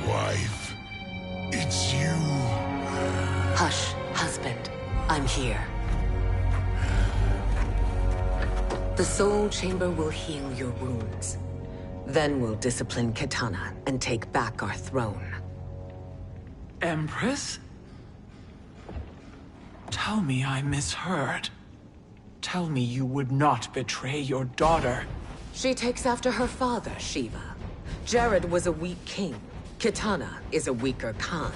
Wife, it's you. Hush, husband. I'm here. The Soul Chamber will heal your wounds. Then we'll discipline Kitana and take back our throne. Empress? Tell me I misheard. Tell me you would not betray your daughter. She takes after her father, Shiva. Jared was a weak king. Kitana is a weaker Khan.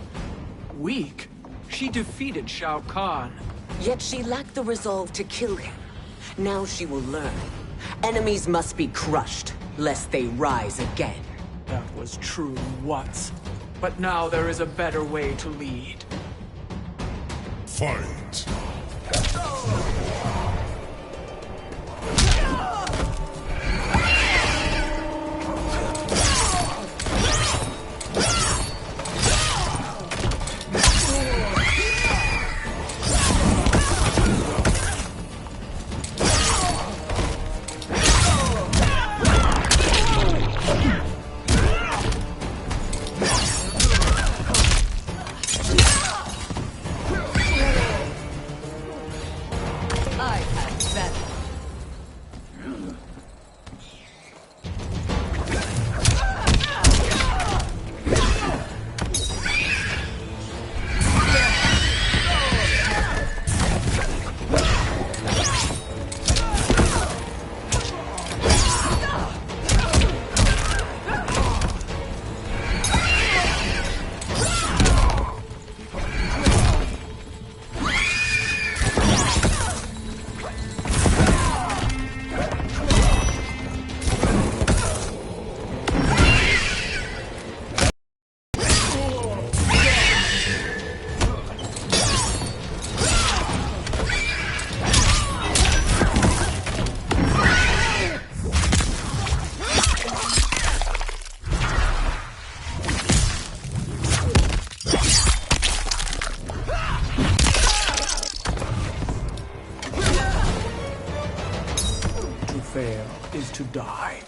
Weak? She defeated Shao Kahn. Yet she lacked the resolve to kill him. Now she will learn. Enemies must be crushed, lest they rise again. That was true once. But now there is a better way to lead. Fight. Fail is to die.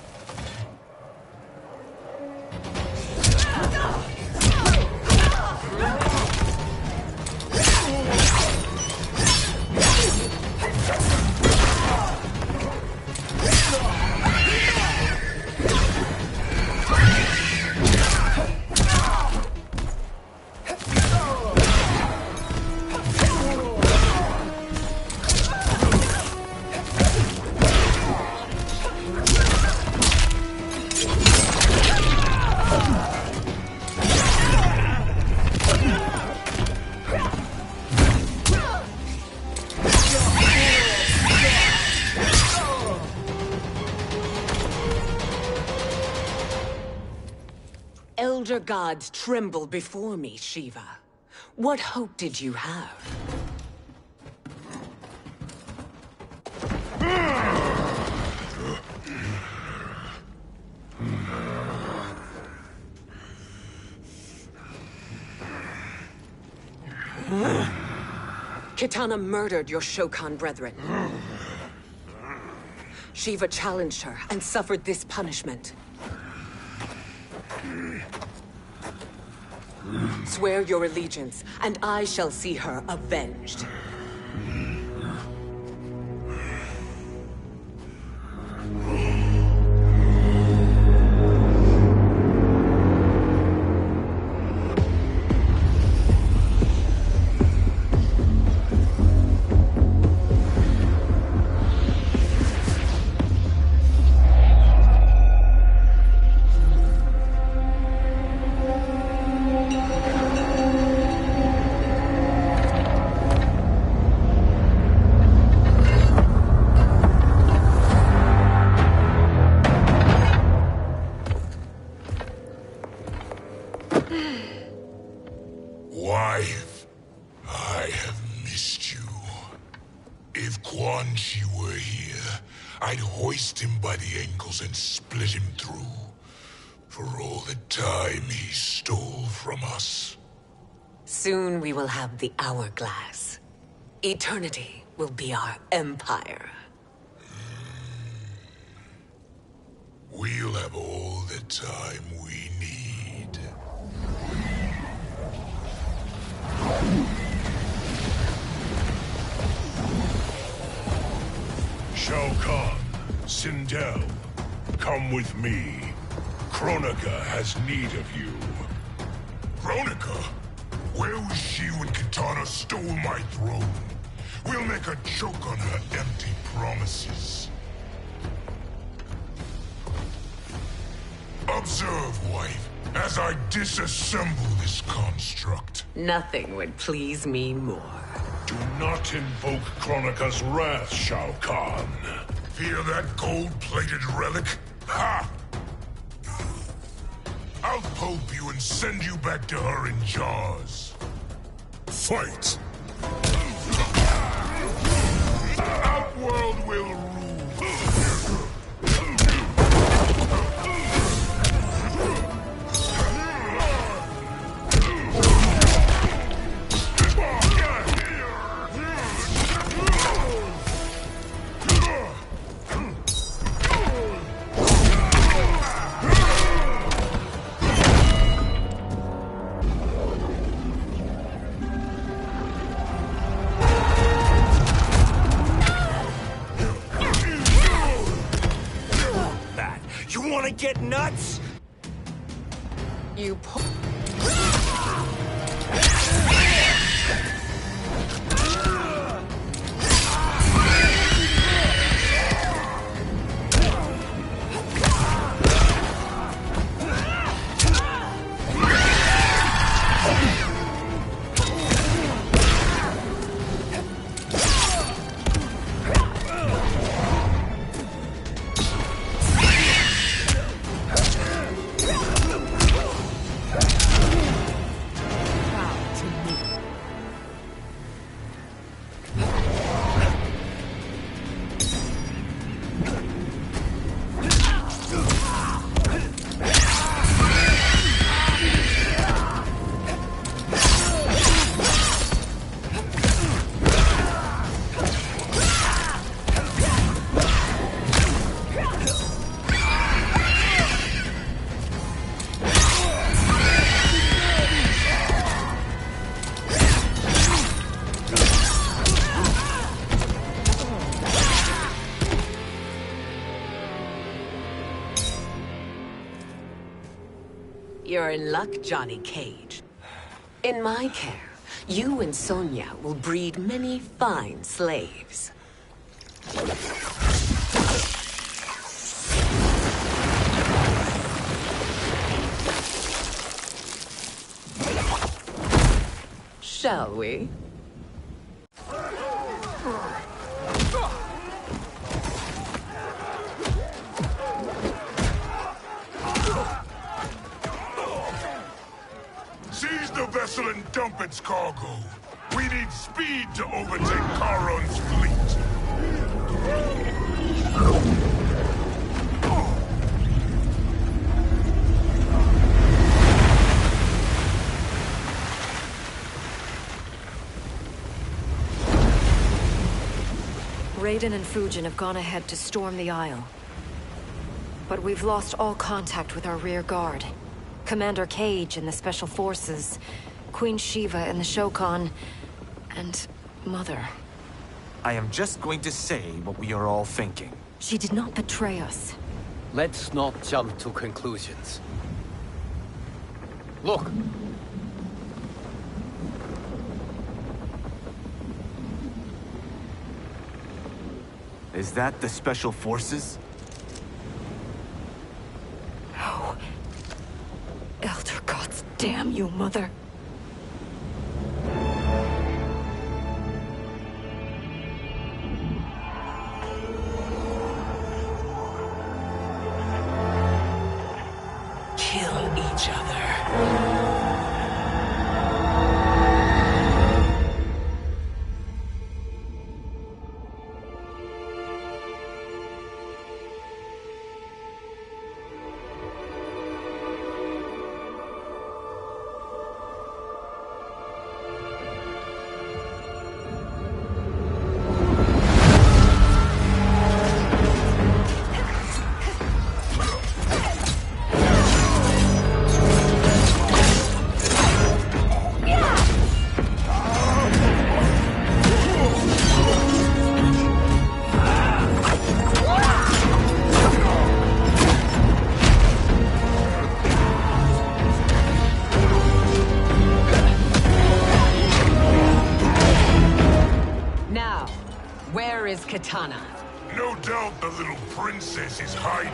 elder gods tremble before me, Shiva. What hope did you have? Kitana murdered your Shokan brethren. Shiva challenged her and suffered this punishment. Swear your allegiance, and I shall see her avenged. Wife, I have missed you. If Quan Chi were here, I'd hoist him by the ankles and split him through. For all the time he stole from us. Soon we will have the hourglass. Eternity will be our empire. We'll have all the time we need. Shao Kahn, Sindel, come with me. Kronika has need of you. Kronika? Where was she when Kitana stole my throne? We'll make a joke on her empty promises. Observe, wife, as I disassemble this construct. Nothing would please me more. Do not invoke Kronika's wrath, Shao Kahn. Fear that gold-plated relic? Ha! I'll pulp you and send you back to her in jars. Fight! Outworld will rule. You wanna get nuts? You You're in luck, Johnny Cage. In my care, you and Sonya will breed many fine slaves. Shall we? dump its cargo. We need speed to overtake Charon's fleet. Raiden and Fujin have gone ahead to storm the Isle. But we've lost all contact with our rear guard. Commander Cage and the Special Forces, Queen Shiva and the Shokan, and Mother. I am just going to say what we are all thinking. She did not betray us. Let's not jump to conclusions. Look! Is that the Special Forces? No. Elder gods damn you, Mother. Kill each other. Kitana. No doubt the little princess is hiding.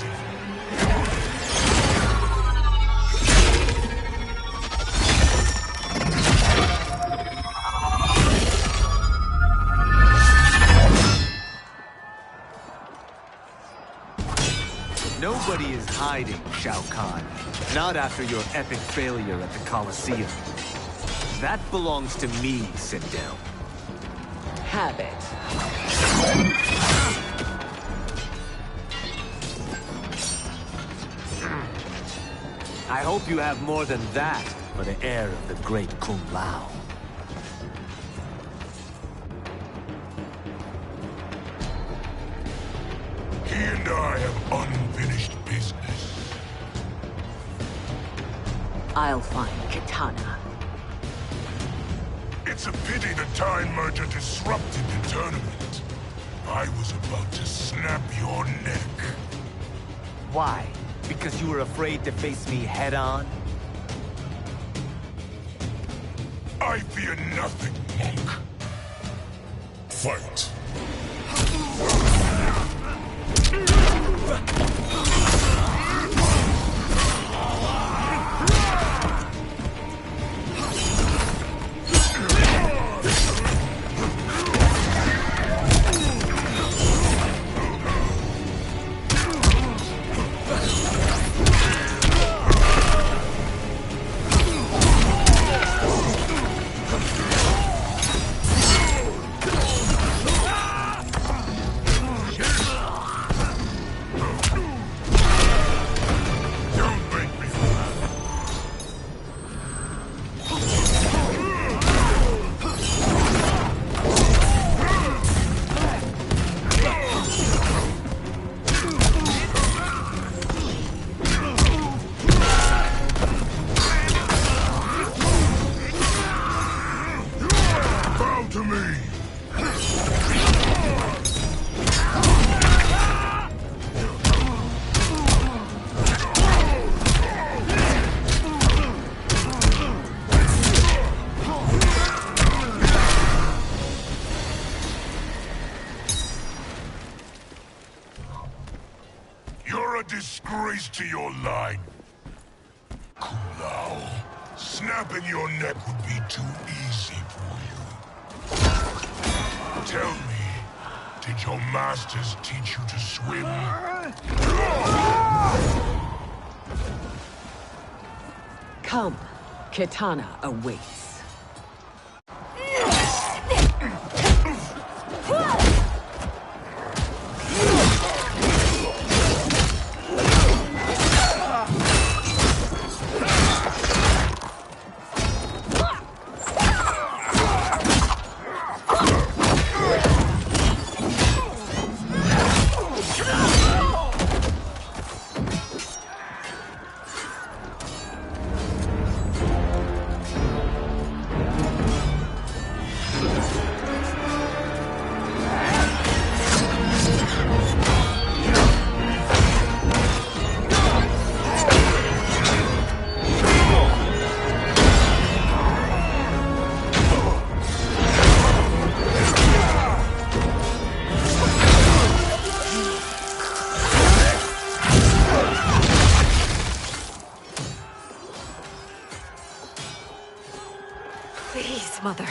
Nobody is hiding, Shao Kahn. Not after your epic failure at the Colosseum. That belongs to me, Sindel. Have it. I hope you have more than that for the heir of the great Kung Lao. He and I have unfinished business. I'll find Kitana. It's a pity the Time Merger disrupted the tournament. I was about to snap your neck. Why? Because you were afraid to face me head-on? I fear nothing, monk. Fight. Disgrace to your line. Kung Lao, snapping your neck would be too easy for you. Tell me, did your masters teach you to swim? Come, Kitana awaits. Please, Mother.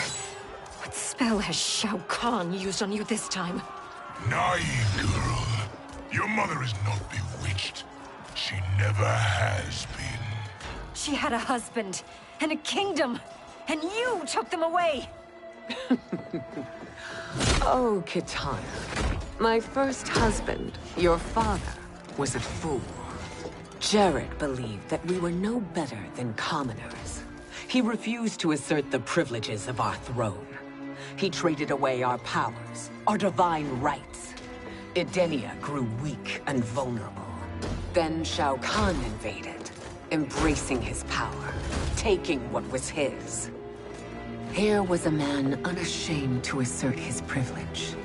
What spell has Shao Kahn used on you this time? Naive girl. Your mother is not bewitched. She never has been. She had a husband and a kingdom, and you took them away! Oh, Kitana. My first husband, your father, was a fool. Jared believed that we were no better than commoners. He refused to assert the privileges of our throne. He traded away our powers, our divine rights. Edenia grew weak and vulnerable. Then Shao Kahn invaded, embracing his power, taking what was his. Here was a man unashamed to assert his privilege,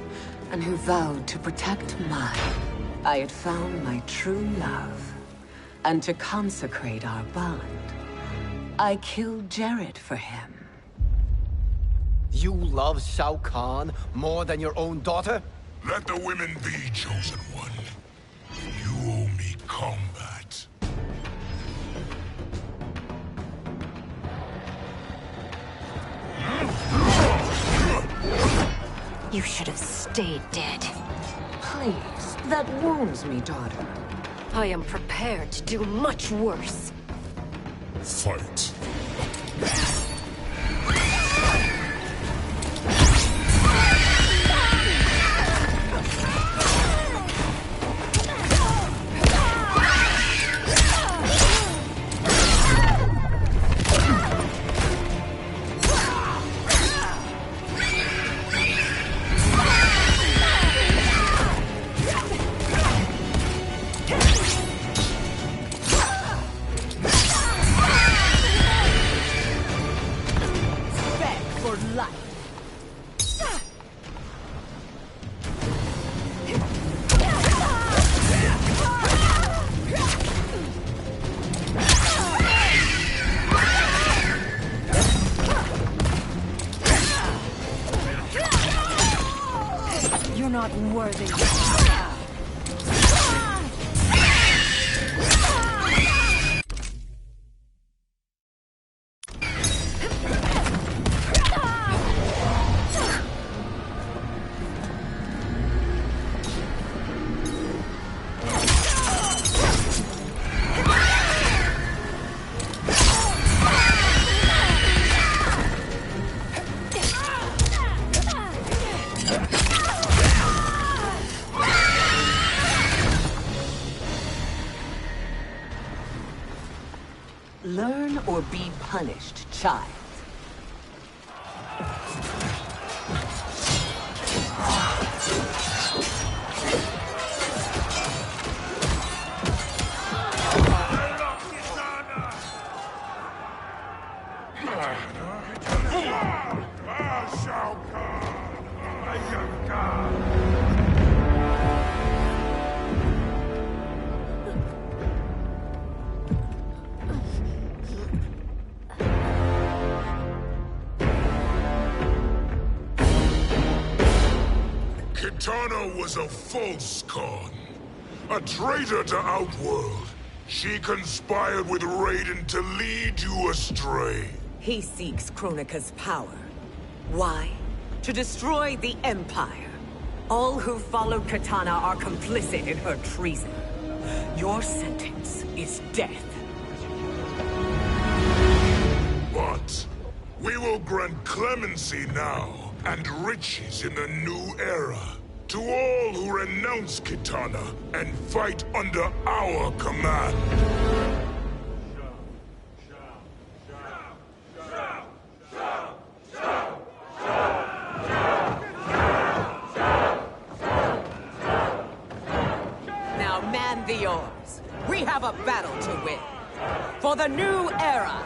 and who vowed to protect mine. I had found my true love, and to consecrate our bond, I killed Jared for him. You love Shao Kahn more than your own daughter? Let the women be, chosen one. You owe me combat. You should have stayed dead. Please, that wounds me, daughter. I am prepared to do much worse. Fight. You're not worthy. Learn or be punished, child. Shao Kahn! Kitana was a false Khan, a traitor to Outworld. She conspired with Raiden to lead you astray. He seeks Kronika's power. Why? To destroy the Empire. All who follow Kitana are complicit in her treason. Your sentence is death. But we will grant clemency now and riches in the new era to all who renounce Kitana and fight under our command. Now man the oars. We have a battle to win. For the new era!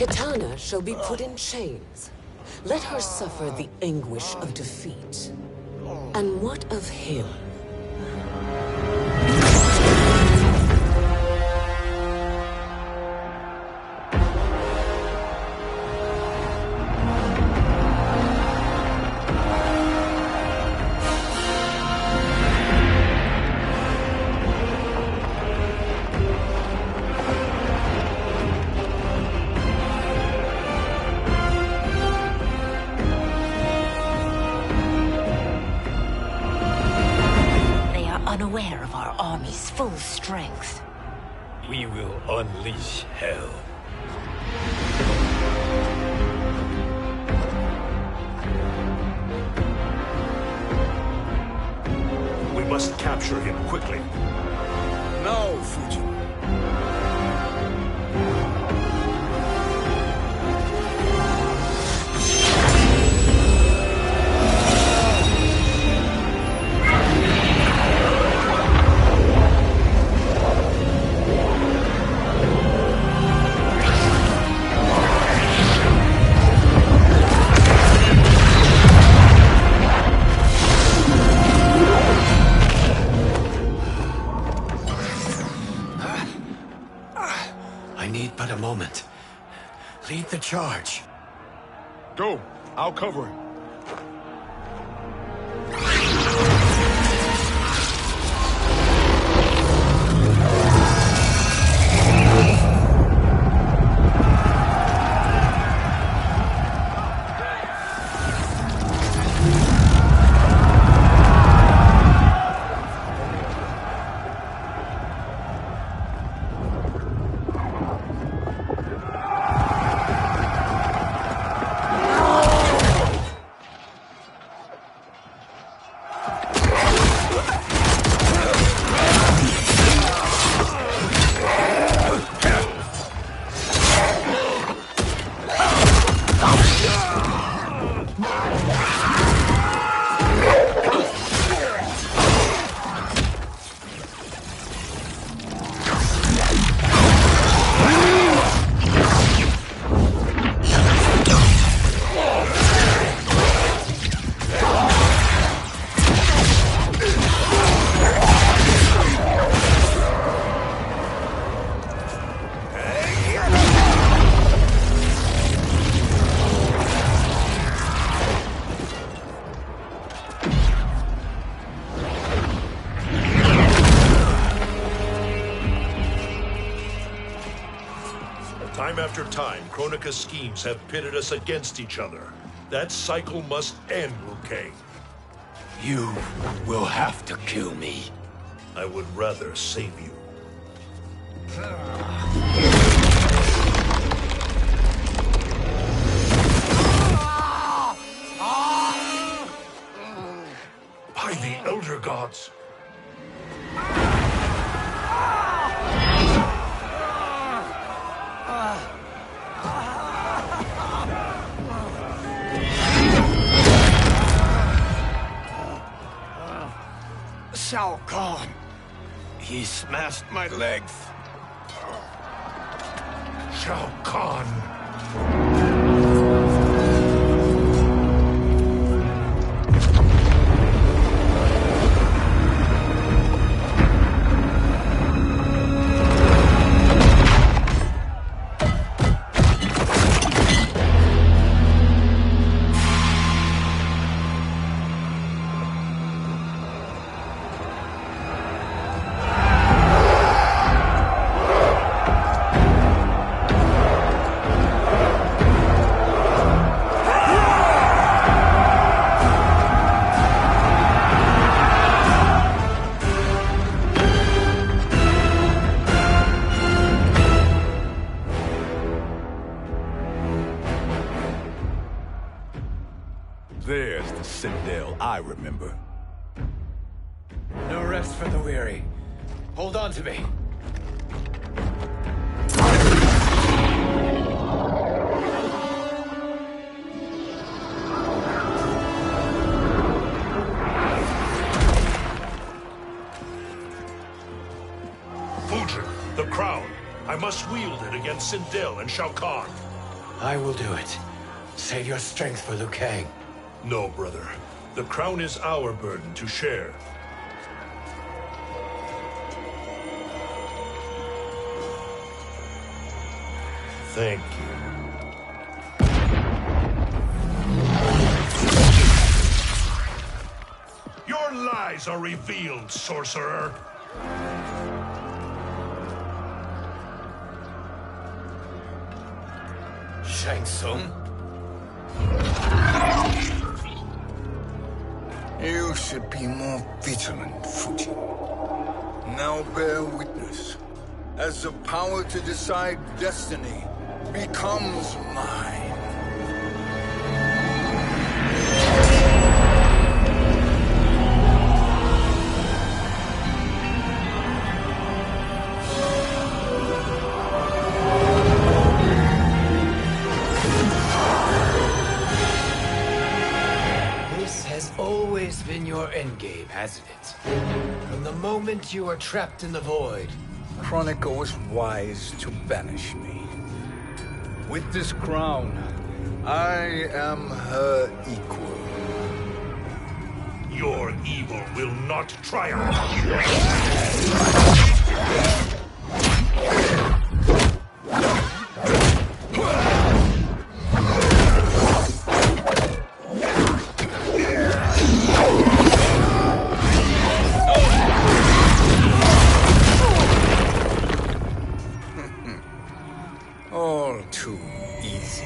Kitana shall be put in chains. Let her suffer the anguish of defeat. And what of him? Unaware of our army's full strength. We will unleash hell. We must capture him quickly. Now, Fujin. But a moment. Lead the charge. Go. I'll cover him. Time after time, Kronika's schemes have pitted us against each other. That cycle must end, Liu Kang. You will have to kill me. I would rather save you. By the Elder Gods. Shao Kahn. He smashed my legs. Shao Kahn. There's the Citadel I remember. No rest for the weary. Hold on to me. Fujin, the crown. I must wield it against Sindel and Shao Kahn. I will do it. Save your strength for Liu Kang. No, brother. The crown is our burden to share. Thank you. Your lies are revealed, sorcerer. Shang Tsung? You should be more vigilant, Fujin. Now bear witness. As the power to decide destiny becomes mine. This has always been your endgame, hasn't it? From the moment you were trapped in the void. Kronika was wise to banish me. With this crown, I am her equal. Your evil will not triumph. All too easy.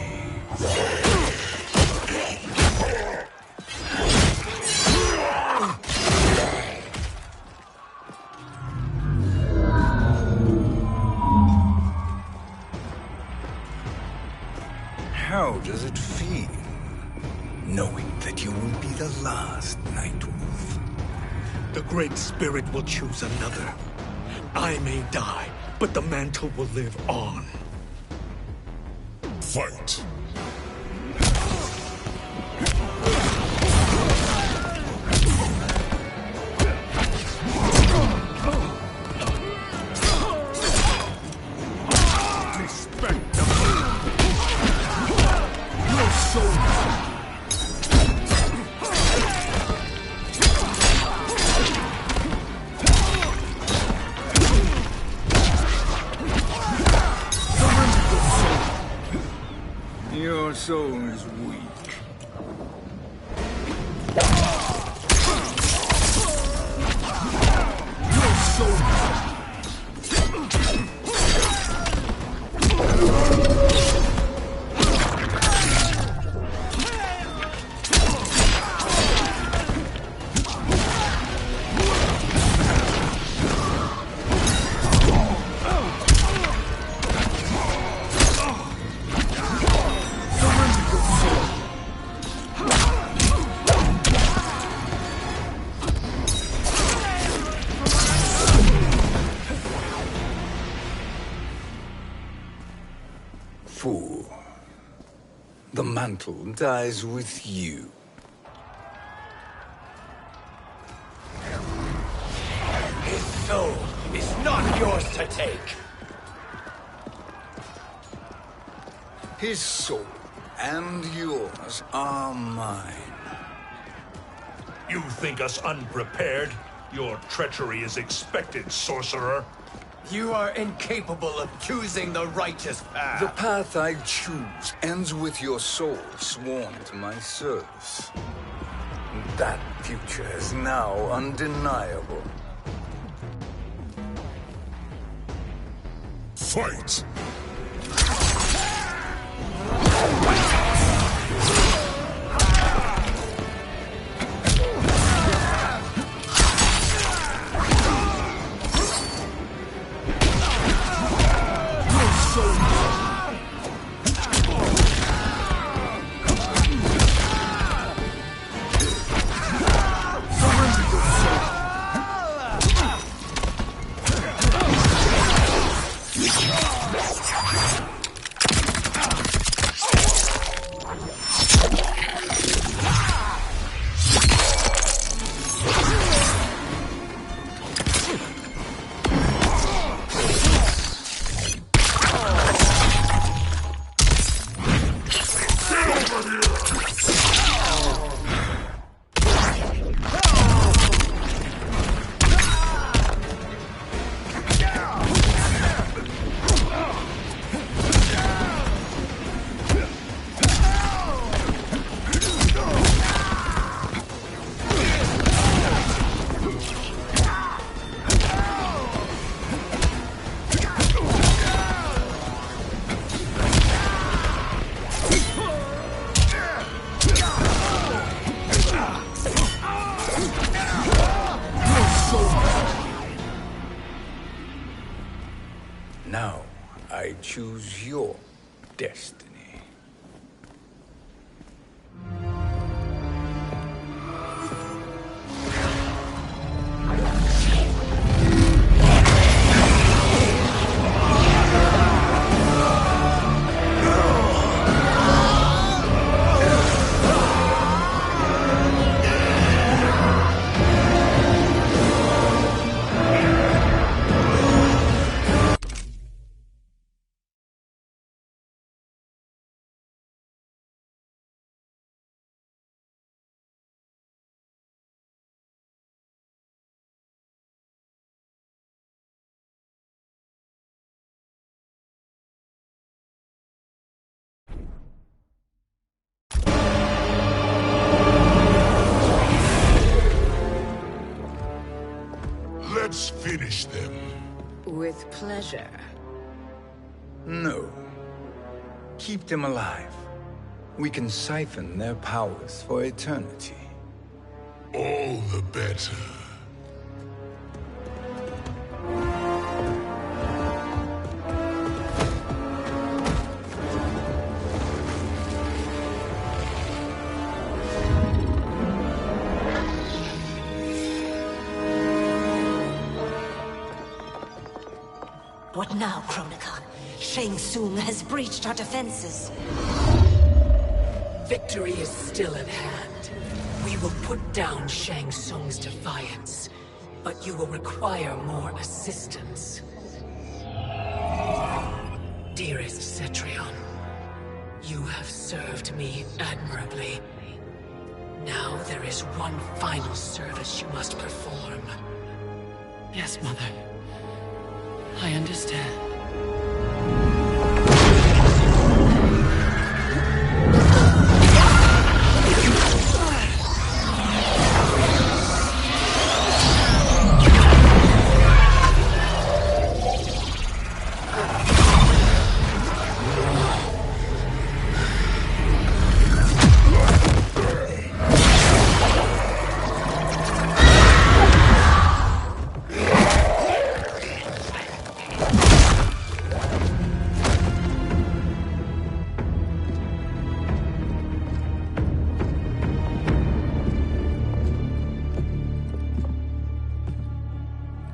How does it feel, knowing that you will be the last Nightwolf? The Great Spirit will choose another. I may die, but the mantle will live on. Fight! Respect the your soul. Your soul is weak. Your soul. Fool. The mantle dies with you. His soul is not yours to take. His soul and yours are mine. You think us unprepared? Your treachery is expected, sorcerer. You are incapable of choosing the righteous path. The path I choose ends with your soul sworn to my service. That future is now undeniable. Fight! Now, I choose your destiny. Let's finish them. With pleasure. No. Keep them alive. We can siphon their powers for eternity. All the better. What now, Kronika? Shang Tsung has breached our defenses. Victory is still at hand. We will put down Shang Tsung's defiance, but you will require more assistance. Dearest Cetrion, you have served me admirably. Now there is one final service you must perform. Yes, Mother. I understand.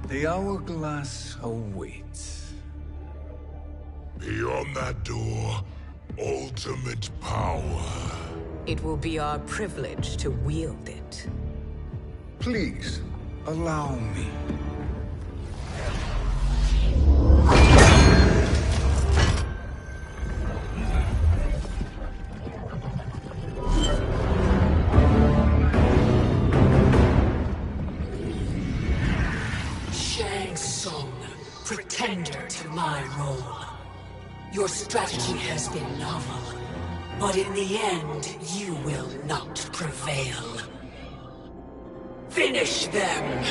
The hourglass awaits. Beyond that door, ultimate power. It will be our privilege to wield it. Please, allow me. Shang Tsung, pretender to my role. Your strategy has been novel, but in the end, you will not prevail. Finish them!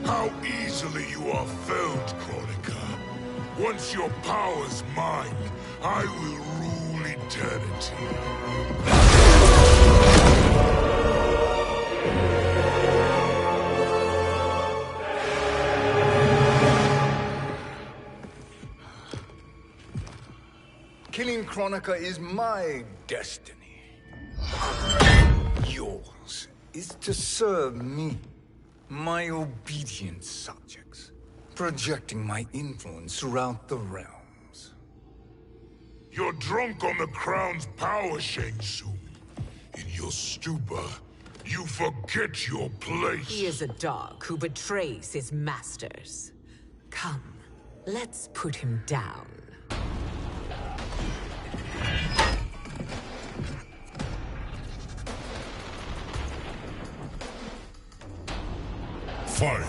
How easily you are felled, Kronika. Once your power's mine, I will rule eternity. Killing Kronika is my destiny. Yours is to serve me, my obedient subjects, projecting my influence throughout the realm. You're drunk on the crown's power, Shang Tsung. In your stupor, you forget your place. He is a dog who betrays his masters. Come, let's put him down. Fight!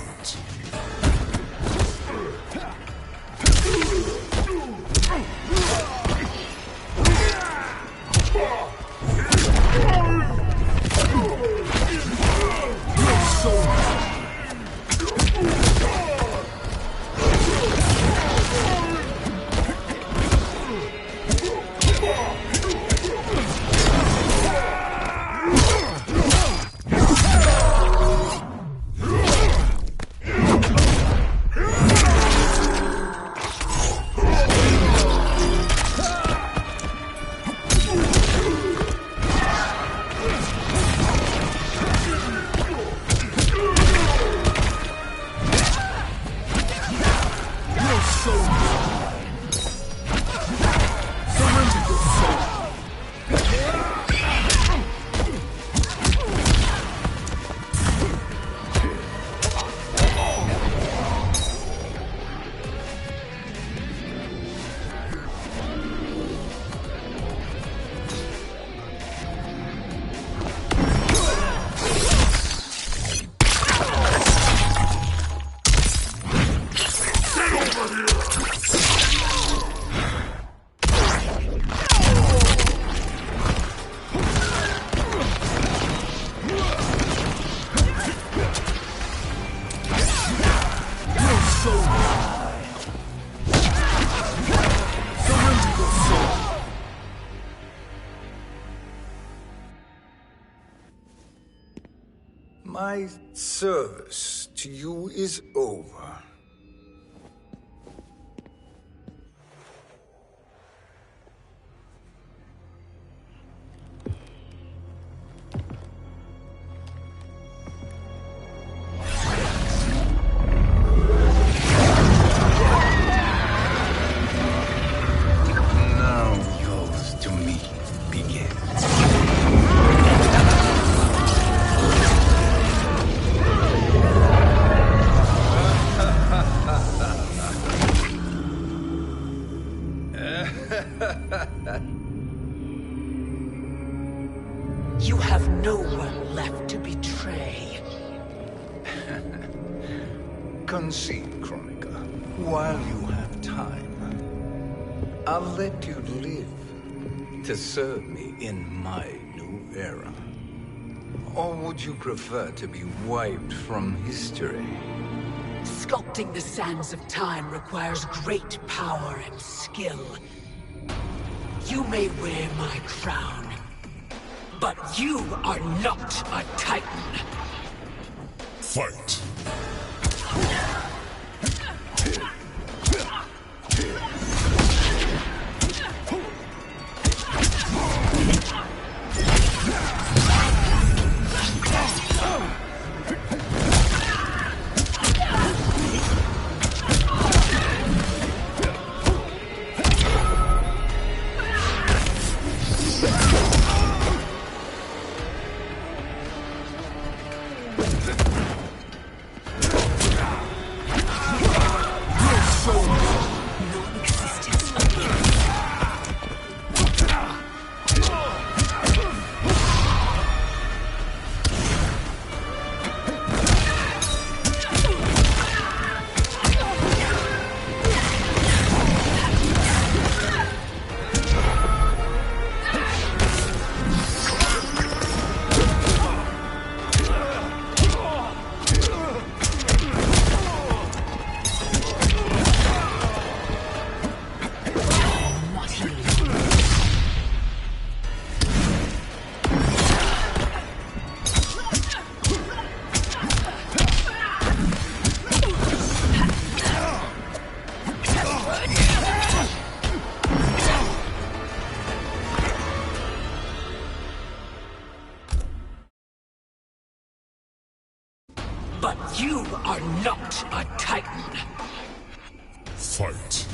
My service to you is over. Now yours to me begins. You have no one left to betray. Concede, Kronika, while you have time. I'll let you live to serve me in my new era. Or would you prefer to be wiped from history? Sculpting the sands of time requires great power and skill. You may wear my crown, but you are not a Titan. Fight! But you are not a Titan. Fight!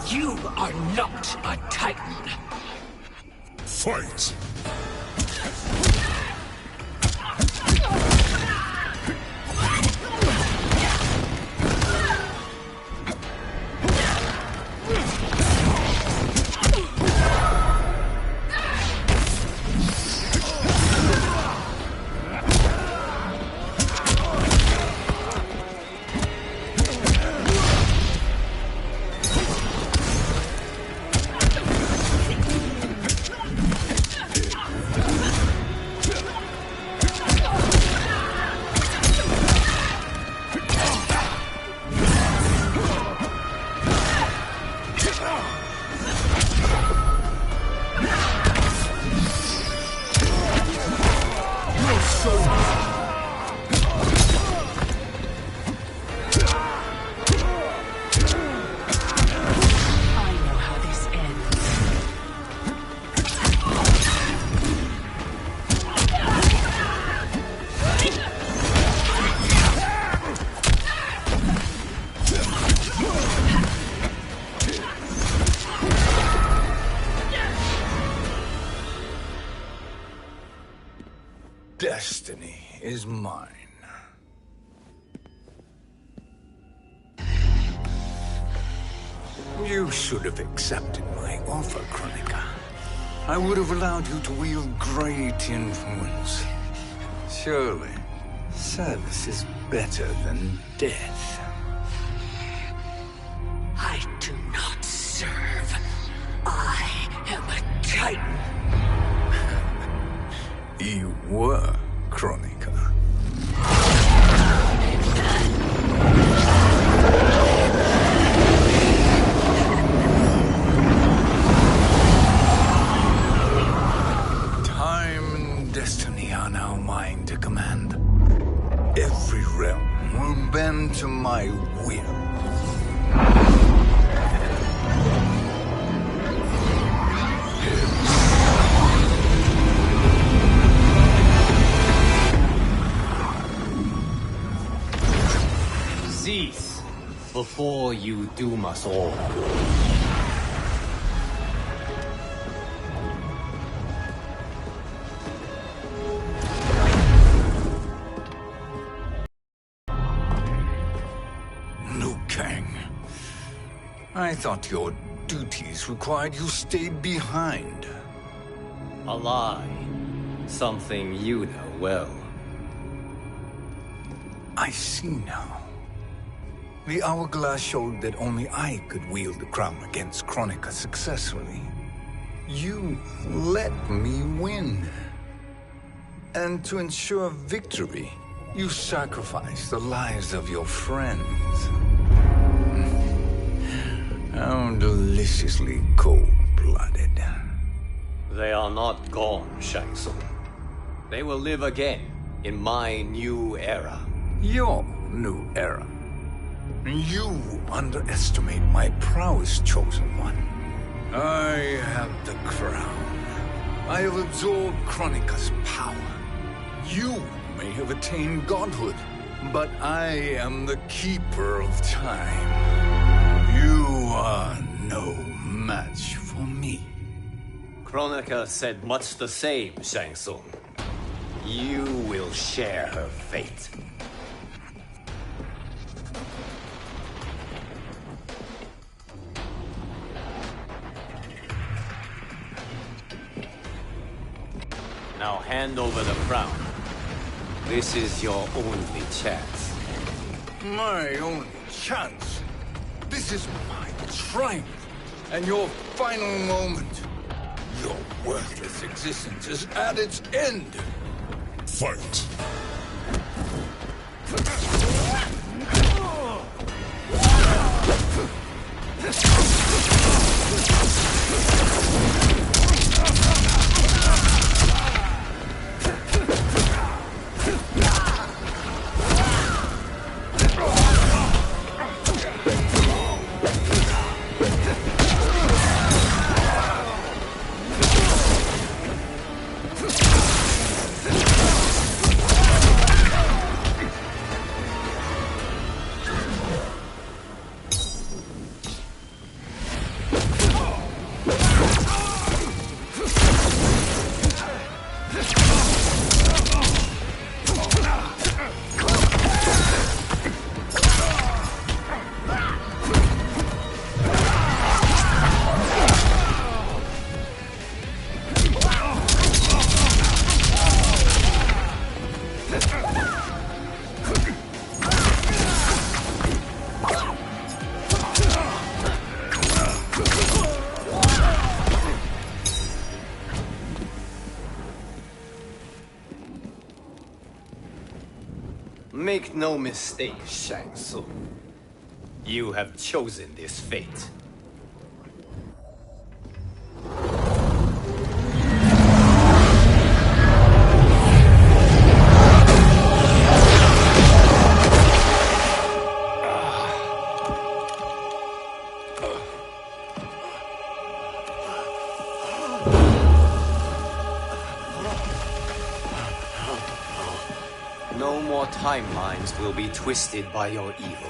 You are not a Titan. Fight! Destiny is mine. You should have accepted my offer, Kronika. I would have allowed you to wield great influence. Surely, service is better than death. I do not serve. I am a Titan. You were, Kronika. Time and destiny are now mine to command. Every realm will bend to my will. Cease before you doom us all. Liu Kang. I thought your duties required you stayed behind. A lie. Something you know well. I see now. The hourglass showed that only I could wield the crown against Kronika successfully. You let me win. And to ensure victory, you sacrificed the lives of your friends. How deliciously cold-blooded. They are not gone, Shang Tsung. They will live again in my new era. Your new era. You underestimate my prowess, Chosen One. I have the crown. I have absorbed Kronika's power. You may have attained godhood, but I am the keeper of time. You are no match for me. Kronika said much the same, Shang Tsung. You will share her fate. Now hand over the crown. This is your only chance. My only chance? This is my triumph, and your final moment. Your worthless existence is at its end. Fight! Make no mistake, Shang Tsung. You have chosen this fate. No more timelines will be twisted by your evil.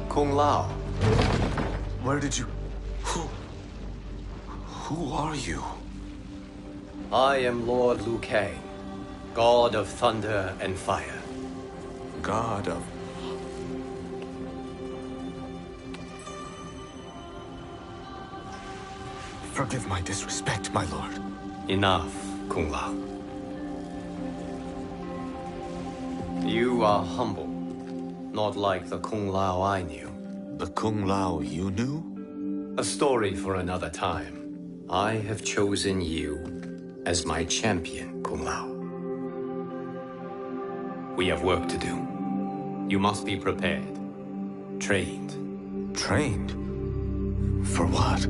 Kung Lao. Where did you... Who are you? I am Lord Liu Kang, God of Thunder and Fire. God of... Forgive my disrespect, my lord. Enough, Kung Lao. You are humble, not like the Kung Lao I knew. The Kung Lao you knew? A story for another time. I have chosen you as my champion, Kung Lao. We have work to do. You must be prepared. Trained. Trained? For what?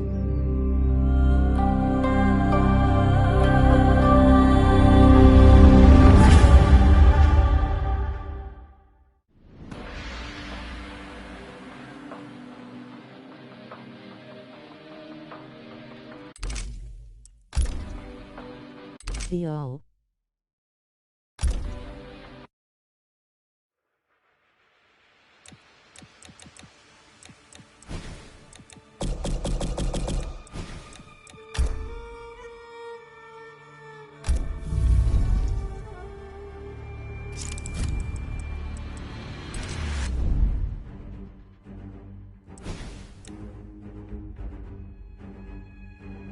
The all